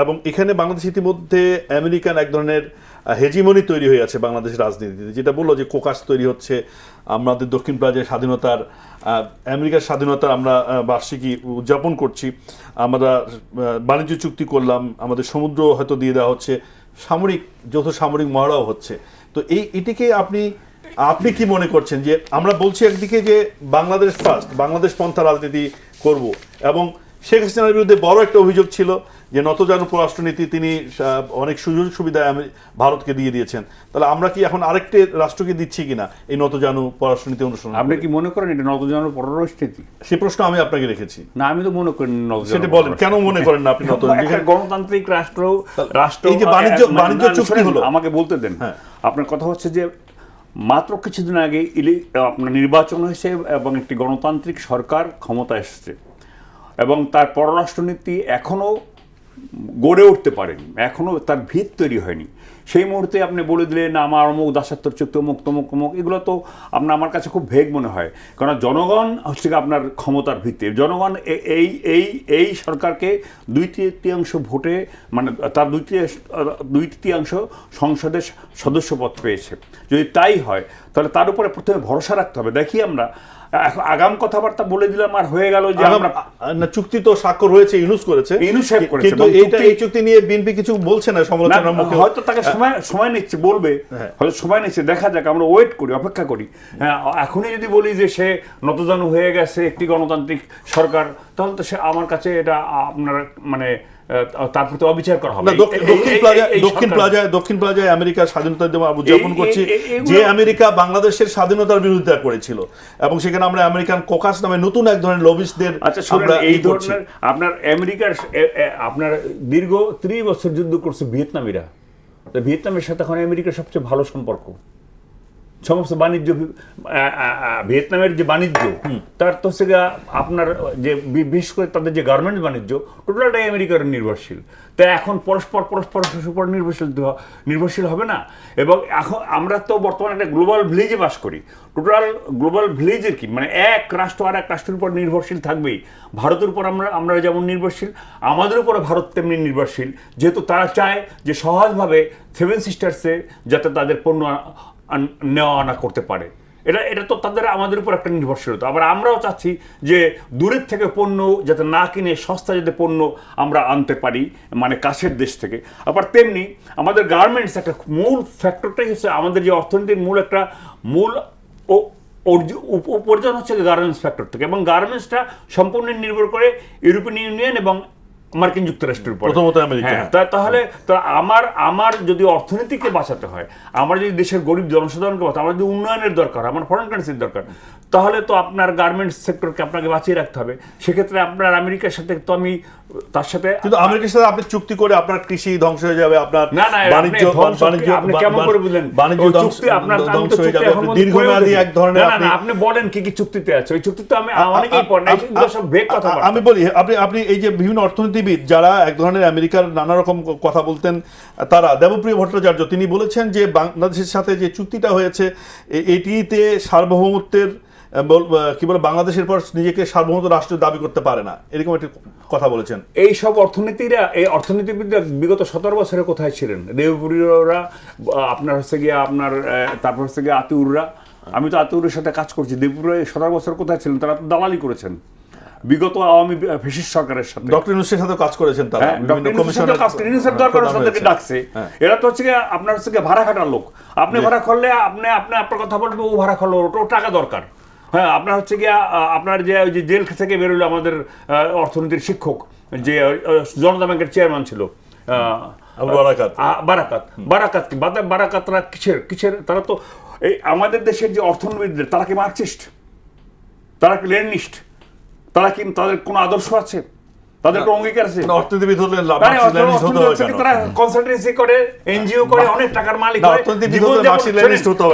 এবং এখানে বাংলাদেশ ইতিমধ্যে আমেরিকান এক ধরনের হেজিমনি তৈরি হয়ে আছে বাংলাদেশের রাজনীতিতে, যেটা বললো যে কোকাস তৈরি হচ্ছে, আমাদের দক্ষিণ প্লাজায় স্বাধীনতার, আমেরিকার স্বাধীনতার আমরা বার্ষিকী উদযাপন করছি, আমরা বাণিজ্য চুক্তি করলাম, আমাদের সমুদ্র হয়তো দিয়ে দেওয়া হচ্ছে, যৌথ সামরিক মহড়াও হচ্ছে। তো এটিকে আপনি কি মনে করছেন যে আমরা বলছি একদিকে যে বাংলাদেশ ফার্স্ট, বাংলাদেশ পন্থা রাজনীতি করব, এবং শেখ হাসিনার বিরুদ্ধে বড় একটা অভিযোগ ছিল যে নতজানু পররাষ্ট্রনীতি তিনি অনেক সুযোগ সুবিধা ভারতকে দিয়ে দিয়েছেন। তাহলে আমরা কি এখন আরেকটি রাষ্ট্রকে দিচ্ছি কিনা এই নতজানু পররাষ্ট্রনীতি অনুসরণ? আপনি কি মনে করেন এটা নতজানু পররাষ্ট্রনীতি? সেই প্রশ্ন আমি আপনাকে রেখেছি। না, আমি তো মনে করি সেটা বলেন, কেন মনে করেন না আপনি গণতান্ত্রিক রাষ্ট্র এই যে বাণিজ্য চুক্তি হলো, আমাকে বলতে দেন। আপনার কথা হচ্ছে যে মাত্র কিছুদিন আগে আপনার নির্বাচন হয়েছে এবং একটি গণতান্ত্রিক সরকার ক্ষমতা এসেছে এবং তার পররাষ্ট্রনীতি এখনো গড়ে উঠতে পারেনি, এখনো তার ভিত তৈরি হয়নি। সেই মুহূর্তে আপনি বলে দিলেন আমার অমুক দাসত্বের চুক্তি অমুক তমুক অমুক, এগুলো তো আমার কাছে খুব ভেগ মনে হয়। কারণ জনগণ হচ্ছে আপনার ক্ষমতার ভিত্তি। জনগণ এই সরকারকে 2/3 ভোটে, মানে তার 2/3 সংসদের সদস্যপদ পেয়েছে। যদি তাই হয় তাহলে তার উপরে প্রথমে ভরসা রাখতে হবে। দেখি আমরা আগাম কথাবার্তা বলে দিলাম আর হয়ে গেল যে আমরা চুক্তি তো স্বাক্ষর হয়েছে, ইউনুস করেছে, কিন্তু এই চুক্তি নিয়ে বিএনপি কিছু বলছে না, সমালোচনার মুখে। হয়তো তাকে সময় নিচ্ছে, বলবে, হয়তো সময় নিচ্ছে, দেখা যাক, আমরা ওয়েট করি, অপেক্ষা করি। হ্যাঁ, এখনই যদি বলি যে সে নতজানু হয়ে গেছে একটি গণতান্ত্রিক সরকার, তাহলে তো সে আমার কাছে এটা আপনার মানে তার প্রতি অবিচার করা হবে। দক্ষিণ প্লাজায় আমেরিকার স্বাধীনতা দিবস উদযাপন করছি, যে আমেরিকা বাংলাদেশের স্বাধীনতার বিরোধিতা করেছিল, এবং সেখানে আমরা আমেরিকান কোকাস নামে নতুন এক ধরনের লবিস্টদের। আচ্ছা, এই ধরনের আপনার আমেরিকার আপনার দীর্ঘ 30 বছর যুদ্ধ করছে ভিয়েতনামিরা। ভিয়েতনামের সাথে এখন আমেরিকার সবচেয়ে ভালো সম্পর্ক। সমস্ত বাণিজ্য, ভিয়েতনামের যে বাণিজ্য তার তো হচ্ছে আপনার যে বিশেষ করে তাদের যে গার্মেন্টস বাণিজ্য টোটালটাই আমেরিকার নির্ভরশীল। তাই এখন পরস্পর উপর নির্ভরশীল হবে না। এবং এখন আমরা তো বর্তমানে একটা গ্লোবাল ভিলেজে বাস করি। টোটাল গ্লোবাল ভিলেজের কি মানে এক রাষ্ট্র আর এক রাষ্ট্রের উপর নির্ভরশীল থাকবেই। ভারতের উপর আমরা যেমন নির্ভরশীল, আমাদের উপরে ভারত তেমনি নির্ভরশীল, যেহেতু তারা চায় যে সহজভাবে 7 সিস্টার্সে যাতে তাদের পণ্য নেওয়া আনা করতে পারে। এটা তো তাদের আমাদের উপর একটা নির্ভরশীলতা। আবার আমরাও চাচ্ছি যে দূরের থেকে পণ্য যাতে না কিনে সস্তা যাতে পণ্য আমরা আনতে পারি, মানে কাছের দেশ থেকে। আবার তেমনি আমাদের গার্মেন্টস একটা মূল ফ্যাক্টরটাই হচ্ছে আমাদের যে অর্থনীতির মূল উপার্জন হচ্ছে গার্মেন্টস ফ্যাক্টর থেকে, এবং গার্মেন্টসটা সম্পূর্ণ নির্ভর করে ইউরোপিয়ান ইউনিয়ন এবং মার্কিন যুক্তরাষ্ট্রের উপর, প্রথমত আমেরিকা। তাহলে আমার যদি অর্থনীতিকে বাঁচাতে হয়, আমার যদি দেশের গরিব জনসাধারণকে বাঁচাতে, আমার যদি উন্নয়নের দরকার, আমার ফরেন কারেন্সির দরকার, তাহলে তো আপনার গার্মেন্টস সেক্টরকে আপনাকে বাঁচিয়ে রাখতে হবে। সেক্ষেত্রে আপনার আমেরিকার সাথে তো আমি তার সাথে, কিন্তু আমেরিকার সাথে আপনি চুক্তি করে আপনার কৃষি ধ্বংস হয়ে যাবে, আপনার বাণিজ্য আপনি কেমন করে বুঝলেন? বাণিজ্য চুক্তি আপনার ধ্বংস হয়ে যাবে, দীর্ঘমেয়াদী এক ধরনের। আপনি বলেন কি কি চুক্তিতে আছে? ওই চুক্তি তো আমি অনেকেই পড়ে, সব বেগ কথা। আমি বলি, আপনি এই যে বিভিন্ন অর্থনীতিবিদ যারা এক ধরনের আমেরিকার নানা রকম কথা বলতেন, তারা দেবপ্রিয় ভট্টাচার্য তিনি বলেছেন যে বাংলাদেশের সাথে যে চুক্তিটা হয়েছে এটিতে সার্বভৌমত্বের কি বলে বাংলাদেশের পর নিজেকে সার্বভৌম রাষ্ট্র দাবি করতে পারে না, এরকম একটি কথা বলেছেন। এই সব অর্থনীতিবিদরা বিগত 17 বছরে কোথায় ছিলেন? দেবপুরীরা, আপনার হচ্ছে গিয়ে আপনার তারপর হচ্ছে গিয়ে আতিউররা। আমি তো আতিউরের সাথে কাজ করছি। দেবপুরে 17 বছর কোথায় ছিলেন? তারা তো দালালি করেছেন বিগত আওয়ামী ফ্যাসিস্ট সরকারের সাথে। ডক্টর ইউনূসের সাথে কাজ করেছেন তারা, ইউনূসের দরকার তাদেরকে ডাকছে। এরা তো হচ্ছে আপনার হচ্ছে ভাড়া খাটার লোক। আপনি ভাড়া করলে আপনি আপনার কথা বলবে, ও ভাড়া করলো, ওর টাকা দরকার। হ্যাঁ, আপনার হচ্ছে গিয়া আপনার যে ওই যে জেল থেকে বেরোলো আমাদের অর্থনীতির শিক্ষক, যে জনতা ব্যাংকের চেয়ারম্যান ছিল বারাকাতরা কিসের তারা তো এই আমাদের দেশের যে অর্থনীতিবিদদের, তারা কি মার্কসিস্ট? তারা কি লেনিনিস্ট? তারা কি তাদের কোনো আদর্শ আছে? তাদের কোনো অঙ্গীকার আছে? অর্থনীতিবিদ হলে তারা কনসালটেন্সি করে, এনজিও করে, অনেক টাকার মালিক হয়,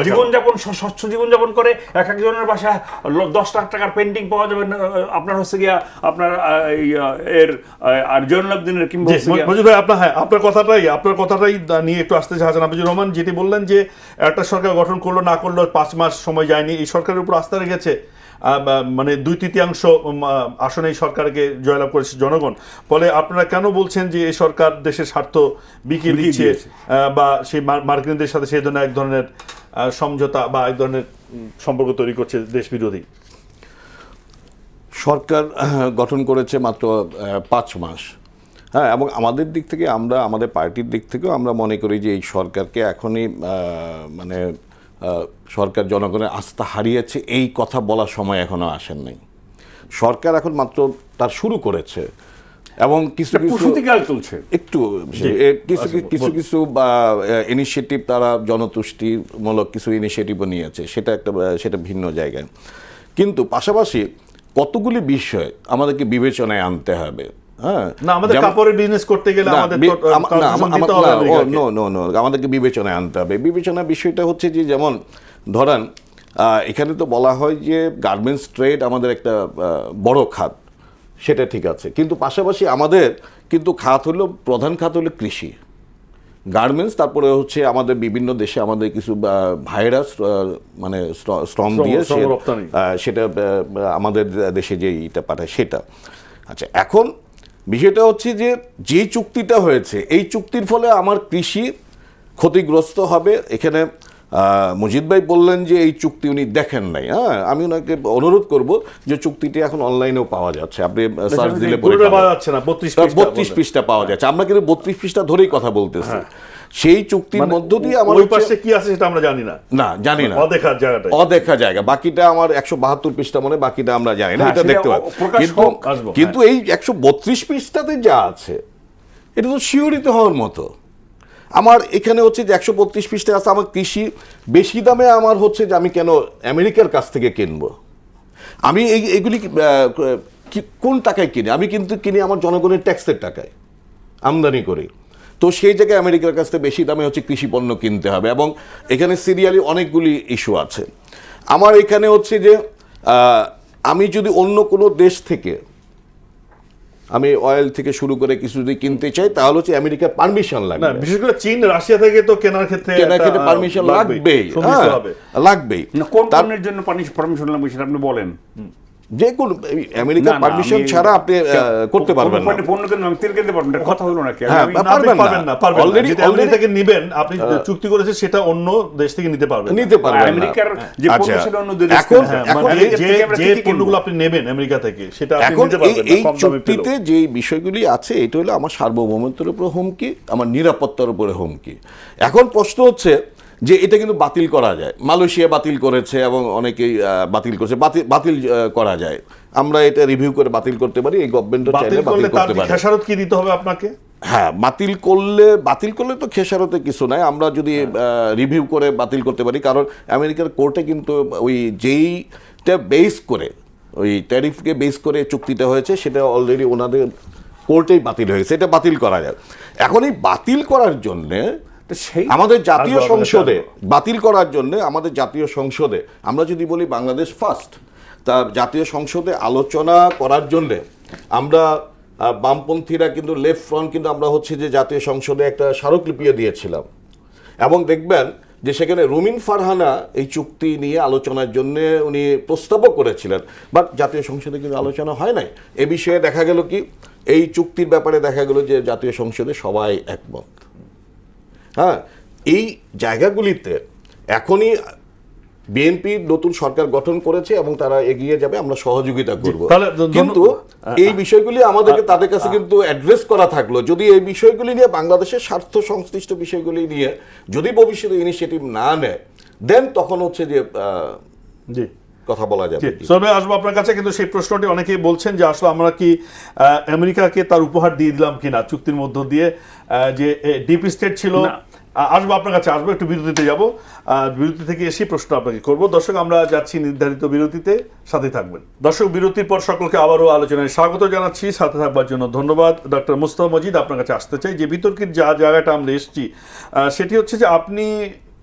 জীবনযাপন স্বচ্ছ জীবনযাপন করে। এক একজনের বাসায় 10 লাখ টাকার পেন্টিং পাওয়া যাবে আপনার হচ্ছে গিয়া আপনার এর আর জয়নুল আবদিনের কিংবা আপনার কথাটাই নিয়ে একটু আসতে চাচ্ছেন আবিজুর রহমান, যেটি বললেন যে একটা সরকার গঠন করলো না করলো 5 মাস সময় যায়নি, এই সরকারের উপর আস্থা রেখেছে, মানে 2/3 আসনে এই সরকারকে জয়লাভ করেছে জনগণ। ফলে আপনারা কেন বলছেন যে এই সরকার দেশের স্বার্থ বিকিয়ে দিচ্ছে, বা সেই মার্কিনদের সাথে সেই ধরনের এক ধরনের সমঝোতা বা এক ধরনের সম্পর্ক তৈরি করছে দেশ বিরোধী? সরকার গঠন করেছে মাত্র 5 মাস। হ্যাঁ, এবং আমাদের দিক থেকে আমাদের পার্টির দিক থেকেও আমরা মনে করি যে এই সরকারকে এখনই মানে সরকার জনগণের আস্থা হারিয়েছে এই কথা বলার সময় এখনো আসেন নাই। সরকার এখন মাত্র তার শুরু করেছে এবং কিছু প্রস্তুতিকাল চলছে একটু কিছু বা ইনিশিয়েটিভ তারা জনতুষ্টিমূলক কিছু ইনিশিয়েটিভও নিয়েছে, সেটা ভিন্ন জায়গায়। কিন্তু পাশাপাশি কতগুলি বিষয় আমাদেরকে বিবেচনায় আনতে হবে। হ্যাঁ, না আমাদের কাপড়ের বিজনেস করতে গেলে আমাদেরকে বিবেচনায় আনতে হবে। বিবেচনার বিষয়টা হচ্ছে যে, যেমন ধরেন এখানে তো বলা হয় যে গার্মেন্টস ট্রেড আমাদের একটা বড় খাত, সেটা ঠিক আছে, কিন্তু পাশাপাশি আমাদের কিন্তু প্রধান খাত হলো কৃষি, গার্মেন্টস, তারপরে হচ্ছে আমাদের বিভিন্ন দেশে আমাদের কিছু ভাইরাস মানে শ্রম দিয়ে সেটা আমাদের দেশে যে এটা পাঠায় সেটা। আচ্ছা, এখন বিষয়টা হচ্ছে যে চুক্তিটা হয়েছে এই চুক্তির ফলে আমার কৃষি ক্ষতিগ্রস্ত হবে। এখানে মজিদ ভাই বললেন যে এই চুক্তি উনি দেখেন নাই। হ্যাঁ, আমি ওনাকে অনুরোধ করব যে চুক্তিটি এখন অনলাইনেও পাওয়া যাচ্ছে, আপনি সার্চ দিলে 32 পৃষ্ঠা পাওয়া যাচ্ছে। আমরা কিন্তু 32 পৃষ্ঠা ধরেই কথা বলতেছি। সেই চুক্তির মধ্য দিয়ে আমার কি আছে সেটা আমরা জানি না, জানি না, অদেখা জায়গা, বাকিটা আমার 172 পৃষ্ঠা মনে, বাকিটা আমরা জানি না, এটা দেখতে পাবো। কিন্তু এই 132 পৃষ্ঠাতে যা আছে এটা তো শিহরিত হওয়ার মতো। আমার এখানে হচ্ছে যে 132 পৃষ্ঠা আছে, আমার কৃষি বেশি দামে আমার হচ্ছে যে আমি কেন আমেরিকার কাছ থেকে কিনবো? আমি এইগুলি কোন টাকায় কিনি? আমি কিন্তু কিনি আমার জনগণের ট্যাক্সের টাকায় আমদানি করি। তো সেই জায়গায় আমেরিকার কাছ থেকে বেশি দামে হচ্ছে কৃষি পণ্য কিনতে হবে, এবং এখানে সিরিয়ালি অনেকগুলি ইস্যু আছে। আমার এখানে হচ্ছে যে আমি যদি অন্য কোনো দেশ থেকে আমি অয়েল থেকে শুরু করে কিছু যদি কিনতে চাই তাহলে হচ্ছে আমেরিকার পারমিশন লাগবে। না, বিশেষ করে চীন রাশিয়া থেকে তো কেনার ক্ষেত্রে পারমিশন লাগবেই, লাগবেই। কোন পণ্যের জন্য পারমিশন লাগবে সেটা আপনি বলেন। যে কোন আমেরিকার পারমিশন ছাড়া আপনি করতে পারবেন না। পণ্য কেন তেল কিনতে পারবেন না, কথা হলো নাকি? পারবেন না। অলরেডি থেকে নেবেন, আপনি চুক্তি করেছেন সেটা অন্য দেশ থেকে নিতে পারবেন আমেরিকার যে পণ্য সেটা অন্য দেশ থেকে। এখন যে পণ্যগুলো আপনি নেবেন আমেরিকা থেকে সেটা আপনি নিতে পারবেন না এই চুক্তিতে যে বিষয়গুলি আছে এটা হলো আমার সার্বভৌমত্বের উপর হুমকি, আমার নিরাপত্তার উপরে হুমকি। এখন প্রশ্ন হচ্ছে যে এটা কিন্তু বাতিল করা যায়। মালয়েশিয়া বাতিল করেছে এবং অনেকেই বাতিল করেছে, বাতিল করা যায়। আমরা এটা রিভিউ করে বাতিল করতে পারি, এই গভর্নমেন্টও চাইলে বাতিল করতে পারে। খেসারত কি দিতে হবে আপনাকে? হ্যাঁ, বাতিল করলে তো খেসারতে কিছু নাই, আমরা যদি রিভিউ করে বাতিল করতে পারি। কারণ আমেরিকার কোর্টে কিন্তু ওই যেইটা বেস করে, ওই ট্যারিফকে বেস করে চুক্তিটা হয়েছে সেটা অলরেডি ওনাদের কোর্টেই বাতিল হয়েছে, এটা বাতিল করা যায়। এখন এই বাতিল করার জন্যে আমাদের জাতীয় সংসদে বাতিল করার জন্য আমাদের জাতীয় সংসদে আমরা যদি বলি বাংলাদেশ ফার্স্ট, তার জাতীয় সংসদে আলোচনা করার জন্য আমরা বামপন্থীরা কিন্তু লেফট ফ্রন্ট কিন্তু আমরা হচ্ছে যে জাতীয় সংসদে একটা স্মারকলিপিও দিয়েছিলাম, এবং দেখবেন যে সেখানে রুমিন ফারহানা এই চুক্তি নিয়ে আলোচনার জন্য উনি প্রস্তাবও করেছিলেন, বাট জাতীয় সংসদে কিন্তু আলোচনা হয় নাই। এ বিষয়ে দেখা গেল কি, এই চুক্তির ব্যাপারে দেখা গেল যে জাতীয় সংসদে সবাই একমত। হ্যাঁ, এই জায়গাগুলিতে এখনই বিএনপি নতুন সরকার গঠন করেছে এবং তারা এগিয়ে যাবে, আমরা সহযোগিতা করব। কিন্তু এই বিষয়গুলি আমাদেরকে তাদের কাছে কিন্তু অ্যাড্রেস করা থাকলো। যদি এই বিষয়গুলি নিয়ে বাংলাদেশের স্বার্থ সংশ্লিষ্ট বিষয়গুলি নিয়ে যদি ভবিষ্যতে ইনিশিয়েটিভ না নেয়, দেন তখন হচ্ছে যে কথা বলা যাবে। আসবো আপনার কাছে, কিন্তু সেই প্রশ্নটি অনেকেই বলছেন যে আসলে আমরা কি আমেরিকাকে তার উপহার দিয়ে দিলাম কিনা চুক্তির মধ্য দিয়ে, যে ডিপ স্টেট ছিল। আসবো আপনার কাছে, আসবো একটু বিরতিতে যাব, বিরতি থেকে এসে প্রশ্ন আপনাকে করব। দর্শক, আমরা যাচ্ছি নির্ধারিত বিরতিতে, সাথে থাকবেন। দর্শক, বিরতির পর সকলকে আবারও আলোচনায় স্বাগত জানাচ্ছি। সাথে থাকবার জন্য ধন্যবাদ। ডক্টর মুস্তাফা মজিদ, আপনার কাছে আসতে চাই যে বিতর্কের যা জায়গাটা আমরা এসেছি সেটি হচ্ছে যে আপনি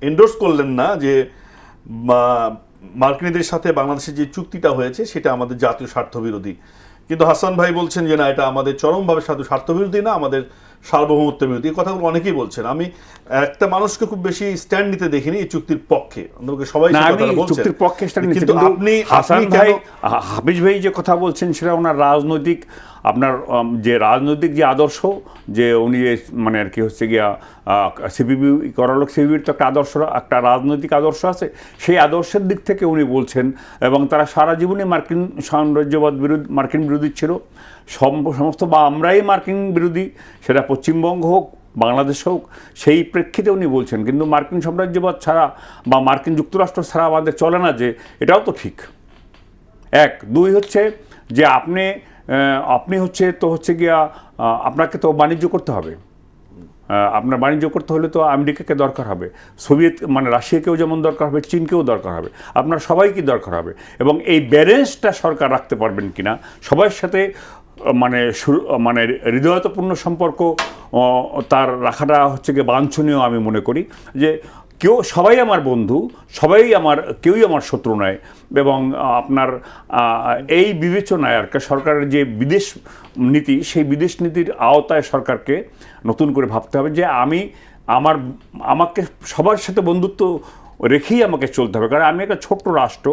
এন্ডোর্স করলেন না যে মার্কিনীদের সাথে বাংলাদেশের যে চুক্তিটা হয়েছে সেটা আমাদের জাতীয় স্বার্থ বিরোধী, কিন্তু হাসান ভাই বলছেন যে না, এটা আমাদের চরমভাবে স্বার্থ বিরোধী না, আমাদের সার্বভৌমত্বের বিরোধী, এই কথাগুলো অনেকেই বলছেন। আমি একটা মানুষকে খুব বেশি স্ট্যান্ড নিতে দেখিনি এই চুক্তির পক্ষে, অন্তত সবাই না, সেই আমি কথাটা বলছেন। চুক্তির পক্ষে stand নিচ্ছি, কিন্তু কিন্তু আপনি হাসান আপনি ভাই, কেন হাফিজ ভাই যে কথা বলছেন সেটা ওনার রাজনৈতিক, আপনার যে রাজনৈতিক যে আদর্শ, যে উনি মানে আর কি হচ্ছে গিয়া সিপিবি করলোক, সিপিবির তো একটা আদর্শ, একটা রাজনৈতিক আদর্শ আছে, সেই আদর্শের দিক থেকে উনি বলছেন। এবং তারা সারা জীবনে মার্কিন সাম্রাজ্যবাদ বিরোধী, মার্কিন বিরোধী ছিল সমস্ত, বা আমরাই মার্কিন বিরোধী, সেটা পশ্চিমবঙ্গ হোক বাংলাদেশ হোক, সেই প্রেক্ষিতে উনি বলছেন। কিন্তু মার্কিন সাম্রাজ্যবাদ ছাড়া বা মার্কিন যুক্তরাষ্ট্র ছাড়া আমাদের চলে না, যে এটাও তো ঠিক। এক, দুই হচ্ছে যে আপনি হচ্ছে তো হচ্ছে গিয়া আপনাকে তো বাণিজ্য করতে হবে। আপনার বাণিজ্য করতে হলে তো আমেরিকাকে দরকার হবে, সোভিয়েত মানে রাশিয়াকেও যেমন দরকার হবে, চীনকেও দরকার হবে, আপনার সবাইকে দরকার হবে। এবং এই ব্যালেন্সটা সরকার রাখতে পারবেন কিনা, সবার সাথে মানে হৃদয়তাপূর্ণ সম্পর্ক তার রাখাটা হচ্ছে গিয়ে বাঞ্ছনীয় আমি মনে করি। যে সবাই আমার বন্ধু, কেউই আমার শত্রু নয়। এবং আপনার এই বিবেচনায় আর কি সরকারের যে বিদেশ নীতি, সেই বিদেশ নীতির আওতায় সরকারকে নতুন করে ভাবতে হবে যে আমাকে সবার সাথে বন্ধুত্ব রেখেই আমাকে চলতে হবে। কারণ আমি একটা ছোট্ট রাষ্ট্র,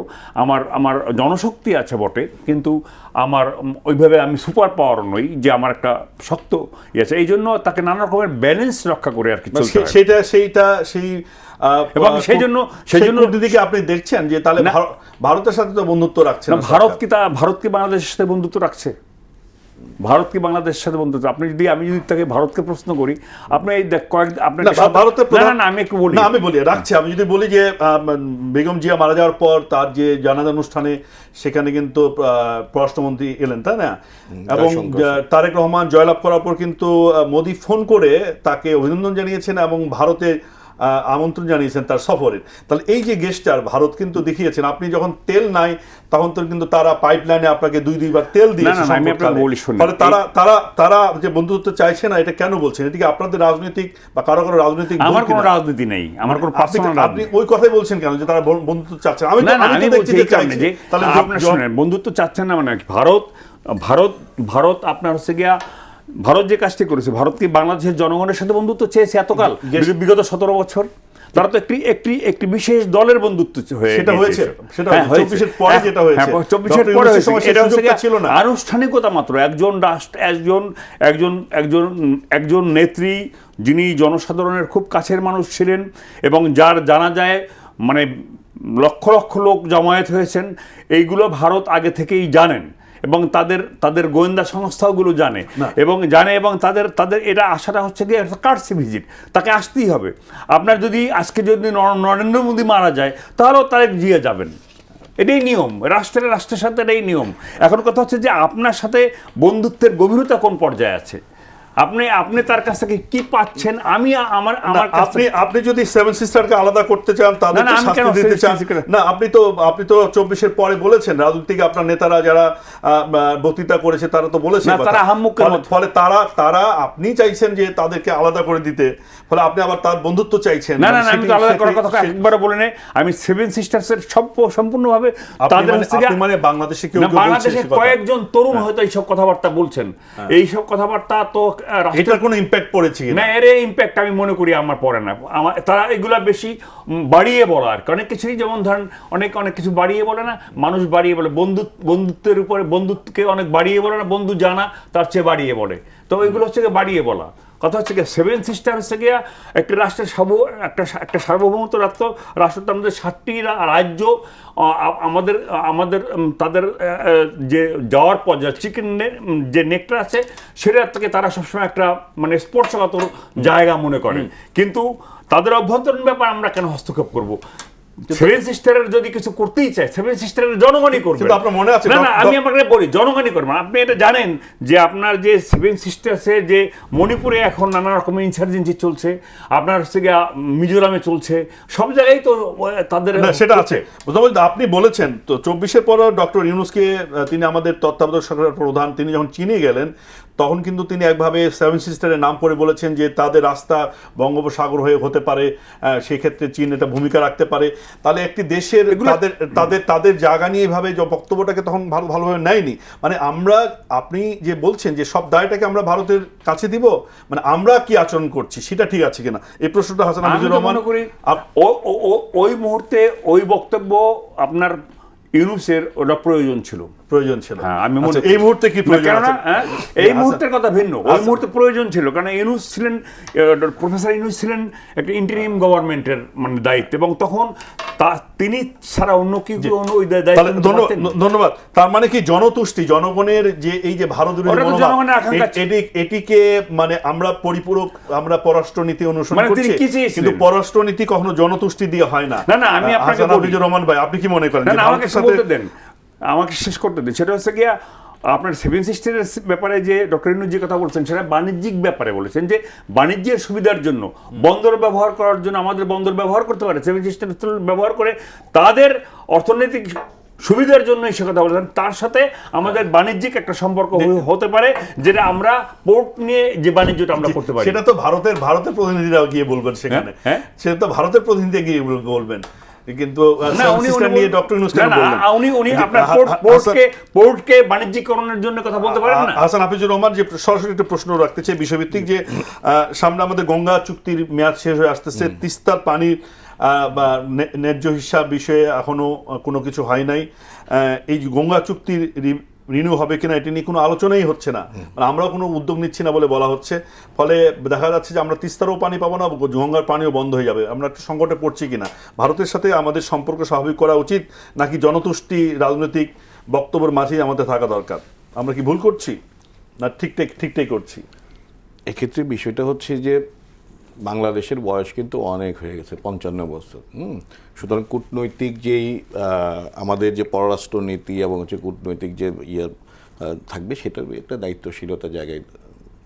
আমার জনশক্তি আছে বটে, কিন্তু আমার ওইভাবে আমি সুপার পাওয়ার নই যে আমার একটা শক্ত আছে। এই জন্য তাকে নানা রকমের ব্যালেন্স রক্ষা করে আর কি চলতে হবে। এবং সেই জন্য দিদিকে আপনি দেখছেন যে তাহলে ভারতের সাথে তো বন্ধুত্ব রাখছে না। ভারত কি বাংলাদেশের সাথে বন্ধুত্ব রাখছে? ভারত কি বাংলাদেশের সাথে বন্ধুত্ব? আমি যদি তাকে ভারতকে প্রশ্ন করি, আপনি এই আমি একটু বলি, আমি বলি রাখছে। আমি যদি বলি যে বেগম জিয়া মারা যাওয়ার পর তার যে জানাজা অনুষ্ঠানে সেখানে কিন্তু পররাষ্ট্রমন্ত্রী এলেন, তাই না? এবং তারেক রহমান জয়লাভ করার পর কিন্তু মোদি ফোন করে তাকে অভিনন্দন জানিয়েছেন এবং ভারতে আমন্ত্রণ জানিয়েছেন তার সফরে। তাহলে এই যে গেস্টার ভারত কিন্তু দেখিয়েছেন, আপনি যখন তেল নাই তখন তো কিন্তু তারা পাইপলাইনে আপনাকে দুইবার তেল দিয়েছে। ফলে তারা যে বন্ধুত্ব চাইছে না, এটা কেন বলছেন? এটা কি আপনাদের রাজনৈতিক বা কারো রাজনৈতিক? আমার কোনো রাজনীতি নেই, আমার কোনো পার্সোনাল। আপনি ওই কথাই বলছেন কেন যে তারা বন্ধুত্ব চাচ্ছে? আমি বলছি যে আপনার শুনেন, বন্ধুত্ব চাচ্ছেন না মানে ভারত আপনার হচ্ছে গিয়া, ভারত যে কাজটি করেছে, ভারত কি বাংলাদেশের জনগণের সাথে বন্ধুত্ব চেয়েছে এতকাল, বিগত 17 বছর? তারা তো একটি বিশেষ দলের বন্ধুত্ব আনুষ্ঠানিকতা মাত্র। একজন নেত্রী যিনি জনসাধারণের খুব কাছের মানুষ ছিলেন এবং যার জানা যায় মানে লক্ষ লক্ষ লোক জমায়েত হয়েছেন, এইগুলো ভারত আগে থেকেই জানেন এবং তাদের গোয়েন্দা সংস্থাগুলো জানে এবং তাদের এটা আশাটা হচ্ছে গিয়ে কার্সি ভিজিট, তাকে আসতেই হবে। আপনার আজকে যদি নরেন্দ্র মোদী মারা যায় তাহলেও তারেক জিয়া যাবেন, এটাই নিয়ম, রাষ্ট্রের সাথে এটাই নিয়ম। এখন কথা হচ্ছে যে আপনার সাথে বন্ধুত্বের গভীরতা কোন পর্যায়ে আছে, আপনি তার কাছ থেকে কি পাচ্ছেন? আপনি যদি সেভেন সিস্টারকে আলাদা করতে চান, তাদের শাস্তি দিতে চান না, আপনি তো 24-এর পরে বলেছেন রাজনীতিক আপনার নেতারা যারা বক্তৃতা করেছে তারা তো বলেছে, ফলে তারা আপনি চাইছেন যে তাদেরকে আলাদা করে দিতে, ফলে আপনি আবার তার বন্ধুত্ব চাইছেন। না, আমি তো আলাদা করার কথা একবারও বলি নাই। আমি সেভেন সিস্টার্সের সম্পূর্ণভাবে তাদের মানে বাংলাদেশে কয়েকজন তরুণ হয়তো এইসব কথাবার্তা বলছেন, এইসব কথাবার্তা তো এটার কোনো ইম্প্যাক্ট পড়েছে না? এর ইম্প্যাক্ট আমি মনে করি আমার পড়ে না। তারা এগুলা বেশি বাড়িয়ে বলা আর অনেক কিছুই, যেমন ধরেন অনেক কিছু বাড়িয়ে বলে না, মানুষ বাড়িয়ে বলে, বন্ধুত্বের উপরে বন্ধুত্বকে অনেক বাড়িয়ে বলে না, বন্ধু জানা তার চেয়ে বাড়িয়ে বলে। তো এগুলো হচ্ছে বাড়িয়ে বলা। কথা হচ্ছে গিয়ে সেভেন সিস্টার হচ্ছে গিয়া একটি রাষ্ট্রের একটা সার্বভৌমত্ব রাষ্ট্র, আমাদের 7টি রাজ্য, আমাদের তাদের যে যাওয়ার পর যা চিকেন যে নেকটা আছে সেটা থেকে তারা সবসময় একটা মানে স্পর্শগত জায়গা মনে করে, কিন্তু তাদের অভ্যন্তরীণ ব্যাপার আমরা কেন হস্তক্ষেপ করবো? সেভেন সিস্টারের যদি কিছু করতেই চায়, সেভেন সিস্টারের জনগণই করবে। না, আমি আপনাকে বলি জনগণই করবে। আপনি এটা জানেন যে আপনার যে সেভেন সিস্টার্সে যে মণিপুরে এখন নানা রকমের ইনসার্জেন্সি চলছে, আপনার হচ্ছে গিয়ে মিজোরামে চলছে, সব জায়গায় তো তাদের সেটা আছে। আপনি বলেছেন তো 24-এর পর ডক্টর ইউনূসকে, তিনি আমাদের তত্ত্বাবধায়ক সরকারের প্রধান, তিনি যখন চীনে গেলেন তখন কিন্তু তিনি একভাবে সেভেন সিস্টারের নাম করে বলেছেন যে তাদের রাস্তা বঙ্গোপসাগর হয়ে হতে পারে, সেক্ষেত্রে চীন এটা ভূমিকা রাখতে পারে। তাহলে একটি দেশের তাদের তাদের তাদের জায়গা নিয়ে এভাবে যে বক্তব্যটাকে তখন ভালোভাবে নেয়নি। মানে আমরা, আপনি যে বলছেন যে সব দায়টাকে আমরা ভারতের কাছে দিব, মানে আমরা কি আচরণ করছি সেটা ঠিক আছে কিনা, এই প্রশ্নটা হাসান হাফিজুর রহমান। ওই মুহূর্তে ওই বক্তব্য আপনার ইউনূসের ওটা প্রয়োজন ছিল। হ্যাঁ, আমি মনে এই মুহূর্তে কি প্রয়োজন আছে? এই মুহূর্তের কথা ভিন্ন, ওই মুহূর্তে প্রয়োজন ছিল, কারণ ইউনূস ছিলেন, প্রফেসর ইউনূস ছিলেন একটা ইন্টারিম গভর্নমেন্টের মানে দায়িত্ব, এবং তখন তিনি ছাড়া অন্য কি ওই দায়িত্ব। ধন্যবাদ। তার মানে কি জনতুষ্টি, জনগণের যে এই যে ভারত এটিকে মানে আমরা পরিপূরক, আমরা পররাষ্ট্রনীতি অনুসরণ করছি, কিন্তু পররাষ্ট্রনীতি কখনো জনতুষ্টি দিয়ে হয় না। না, আমি আপনাকে রহমান ভাই, আপনি কি মনে করেন? আমাকে শেষ করতে দেন। সেটা হচ্ছে গিয়া আপনার সেভেন সিস্টারের ব্যাপারে যে ডক্টর ইউনূস যে কথা বলছেন, সেটা বাণিজ্যিক ব্যাপারে বলেছেন, যে বাণিজ্যের সুবিধার জন্য বন্দর ব্যবহার করার জন্য আমাদের বন্দর ব্যবহার করতে পারে, সেভেন সিস্টার ব্যবহার করে তাদের অর্থনৈতিক সুবিধার জন্য সে কথা বলেছেন। তার সাথে আমাদের বাণিজ্যিক একটা সম্পর্ক হতে পারে, যেটা আমরা পোর্ট নিয়ে যে বাণিজ্যটা আমরা করতে পারি। সেটা তো ভারতের প্রতিনিধিরাও গিয়ে বলবেন সেখানে, সেটা তো ভারতের প্রতিনিধি গিয়ে বলবেন, কিন্তু বাণিজ্যিকরণের জন্য কথা বলতে পারেন না। হাসান হাফিজুর রহমান, যে সরাসরি একটা প্রশ্ন রাখতে চাই বিষয়ভিত্তিক, যে সামনে আমাদের গঙ্গা চুক্তির মেয়াদ শেষ হয়ে আসতেছে, তিস্তার পানির বা ন্যায্য হিসাব বিষয়ে এখনো কোনো কিছু হয় নাই। এই গঙ্গা চুক্তির রিনিউ হবে কিনা এটি নিয়ে কোনো আলোচনাই হচ্ছে না, মানে আমরাও কোনো উদ্যোগ নিচ্ছি না বলে বলা হচ্ছে। ফলে দেখা যাচ্ছে যে আমরা তিস্তারও পানি পাবো না, গঙ্গার পানিও বন্ধ হয়ে যাবে। আমরা একটা সংকটে পড়ছি কিনা, ভারতের সাথে আমাদের সম্পর্ক স্বাভাবিক করা উচিত, নাকি জনতুষ্টি রাজনৈতিক বক্তব্যের মাঝেই আমাদের থাকা দরকার? আমরা কি ভুল করছি না ঠিকঠাক করছি? এক্ষেত্রে বিষয়টা হচ্ছে যে বাংলাদেশের বয়স কিন্তু অনেক হয়ে গেছে, 55 বছর। সুতরাং কূটনৈতিক যেই আমাদের যে পররাষ্ট্রনীতি এবং হচ্ছে কূটনৈতিক যে থাকবে, সেটার একটা দায়িত্বশীলতা জায়গায়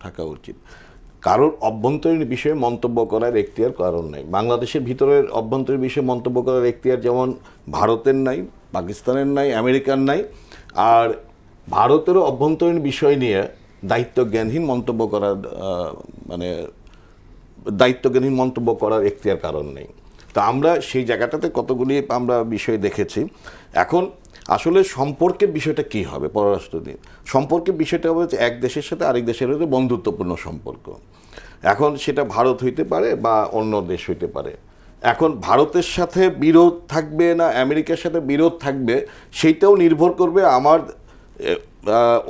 থাকা উচিত। কারোর অভ্যন্তরীণ বিষয়ে মন্তব্য করার এখতিয়ার কারণ নাই। বাংলাদেশের ভিতরের অভ্যন্তরীণ বিষয়ে মন্তব্য করার এখতিয়ার যেমন ভারতের নাই, পাকিস্তানের নাই, আমেরিকার নাই, আর ভারতেরও অভ্যন্তরীণ বিষয় নিয়ে দায়িত্বজ্ঞানহীন মন্তব্য করার দায়িত্বজ্ঞানহীন মন্তব্য করার এখতিয়ার কারণ নেই। তো আমরা সেই জায়গাটাতে কতগুলি আমরা বিষয় দেখেছি। এখন আসলে সম্পর্কের বিষয়টা কি হবে? পররাষ্ট্রনীতি সম্পর্কের বিষয়টা হবে এক দেশের সাথে আরেক দেশের হতে বন্ধুত্বপূর্ণ সম্পর্ক। এখন সেটা ভারত হইতে পারে বা অন্য দেশ হইতে পারে। এখন ভারতের সাথে বিরোধ থাকবে না আমেরিকার সাথে বিরোধ থাকবে, সেইটাও নির্ভর করবে আমার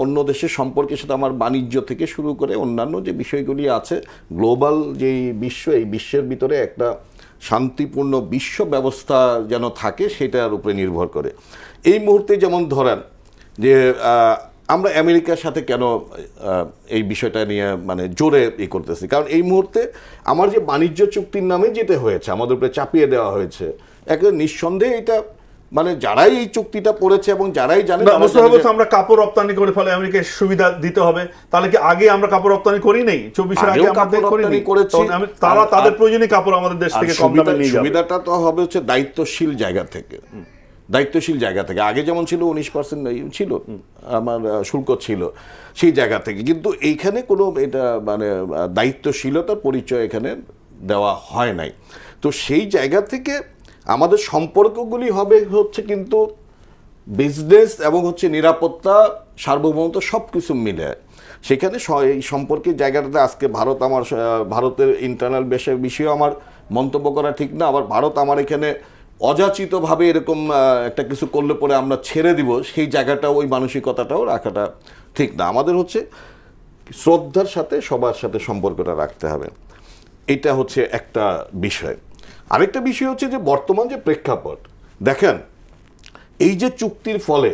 অন্য দেশের সম্পর্কের সাথে আমার বাণিজ্য থেকে শুরু করে অন্যান্য যে বিষয়গুলি আছে, গ্লোবাল যেই বিশ্ব, এই বিশ্বের ভিতরে একটা শান্তিপূর্ণ বিশ্ব ব্যবস্থা যেন থাকে, সেটার উপরে নির্ভর করে। এই মুহূর্তে যেমন ধরেন যে আমরা আমেরিকার সাথে কেন এই বিষয়টা নিয়ে মানে জোরে করতেছি, কারণ এই মুহূর্তে আমার যে বাণিজ্য চুক্তির নামে যেটা হয়েছে, আমাদের উপরে চাপিয়ে দেওয়া হয়েছে, একটা নিঃসন্দেহে এটা মানে যারাই এই চুক্তিটা পড়েছে এবং যারাই জানে, আমরা কাপড় রপ্তানি করে ফলে আমেরিকার সুবিধা দিতে হবে, তাহলে কি আগে আমরা কাপড় রপ্তানি করি নাই? 24-এর আগে আমরা করেছি, তারা তাদের প্রয়োজনীয় কাপড় আমাদের দেশ থেকে কম দামে নিয়ে যাবে। সুবিধাটা তো হবে হচ্ছে দায়িত্বশীল জায়গা থেকে, দায়িত্বশীল জায়গা থেকে। আগে যেমন ছিল 19% ছিল আমার শুল্ক ছিল, সেই জায়গা থেকে। কিন্তু এইখানে কোনো এটা মানে দায়িত্বশীলতার পরিচয় এখানে দেওয়া হয় নাই। তো সেই জায়গা থেকে আমাদের সম্পর্কগুলি হবে হচ্ছে কিন্তু বিজনেস এবং হচ্ছে নিরাপত্তা, সার্বভৌমত্ব সব কিছু মিলে। সেখানে এই সম্পর্কের জায়গাটাতে আজকে ভারতের ইন্টারনাল বিষয়ে আমার মন্তব্য করা ঠিক না। আবার ভারত আমার এখানে অযাচিতভাবে এরকম একটা কিছু করলে পরে আমরা ছেড়ে দিব, সেই জায়গাটা, ওই মানসিকতাটাও রাখাটা ঠিক না। আমাদের হচ্ছে শ্রদ্ধার সাথে সবার সাথে সম্পর্কটা রাখতে হবে, এটা হচ্ছে একটা বিষয়। আরেকটা বিষয় হচ্ছে যে বর্তমান যে প্রেক্ষাপট দেখেন, এই যে চুক্তির ফলে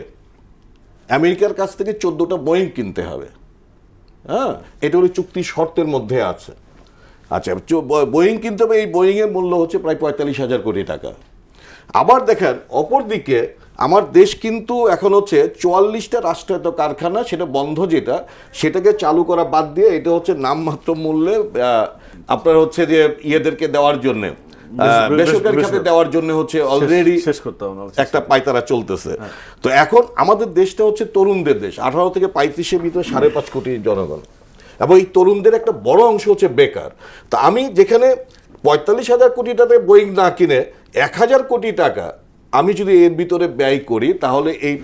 আমেরিকার কাছ থেকে 14টা বোয়িং কিনতে হবে, হ্যাঁ, এটা হলো চুক্তির শর্তের মধ্যে আছে। আচ্ছা, বোয়িং কিনতে হবে, এই বোয়িংয়ের মূল্য হচ্ছে প্রায় 45,000 কোটি টাকা। আবার দেখেন অপরদিকে আমার দেশ কিন্তু এখন হচ্ছে 44টা রাষ্ট্রায়ত্ত কারখানা, সেটা বন্ধ, সেটাকে চালু করা বাদ দিয়ে এটা হচ্ছে নামমাত্র মূল্যে আপনার হচ্ছে যে ইয়েদেরকে দেওয়ার জন্যে, বেসরকারি খাতে দেওয়ার জন্য হচ্ছে অলরেডি শেষ করতে হবে না। একটা পায়তারা চলতেছে। তো এখন আমাদের দেশটা হচ্ছে তরুণদের দেশ, 18 থেকে 35-এর ভিতরে 5.5 কোটি জনগণ, এবং এই তরুণদের একটা বড় অংশ হচ্ছে বেকার। তা আমি যেখানে 45,000 কোটি টাকায় বোয়িং না কিনে 1,000 কোটি টাকা আমি যদি এর ভিতরে ব্যয় করি, তাহলে এই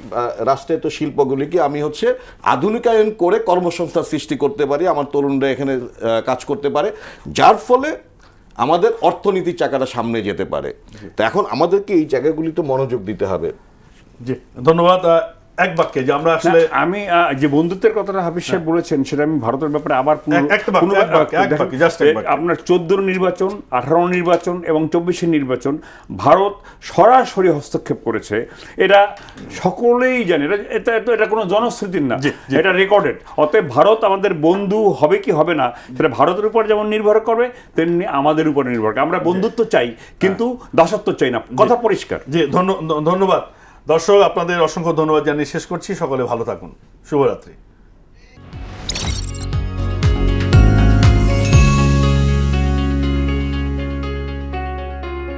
রাষ্ট্রায়ত্ত শিল্পগুলিকে আমি হচ্ছে আধুনিকায়ন করে কর্মসংস্থান সৃষ্টি করতে পারি, আমার তরুণরা এখানে কাজ করতে পারে, যার ফলে আমাদের অর্থনীতির চাকাটা সামনে যেতে পারে। তো এখন আমাদেরকে এই জায়গাগুলিতে মনোযোগ দিতে হবে। জি, ধন্যবাদ। এক বাক্যে যে আমরা আসলে আমি যে বন্ধুত্বের কথাটা হাফিজ সাহেব বলেছেন, সেটা আমি ভারতের ব্যাপারে আবার আপনার 14 নির্বাচন, 18 নির্বাচন এবং 24 নির্বাচন ভারত সরাসরি হস্তক্ষেপ করেছে। এটা সকলেই জানে, এটা কোনো জনশ্রুতির না, এটা রেকর্ডেড। অতএব ভারত আমাদের বন্ধু হবে কি হবে না সেটা ভারতের উপর যেমন নির্ভর করবে, তেমনি আমাদের উপর নির্ভর করবে। আমরা বন্ধুত্ব চাই, কিন্তু দাসত্ব চাই না, কথা পরিষ্কার। জি, ধন্যবাদ দর্শক, আপনাদের অসংখ্য ধন্যবাদ জানিয়ে শেষ করছি। সকলে ভালো থাকুন, শুভরাত্রি।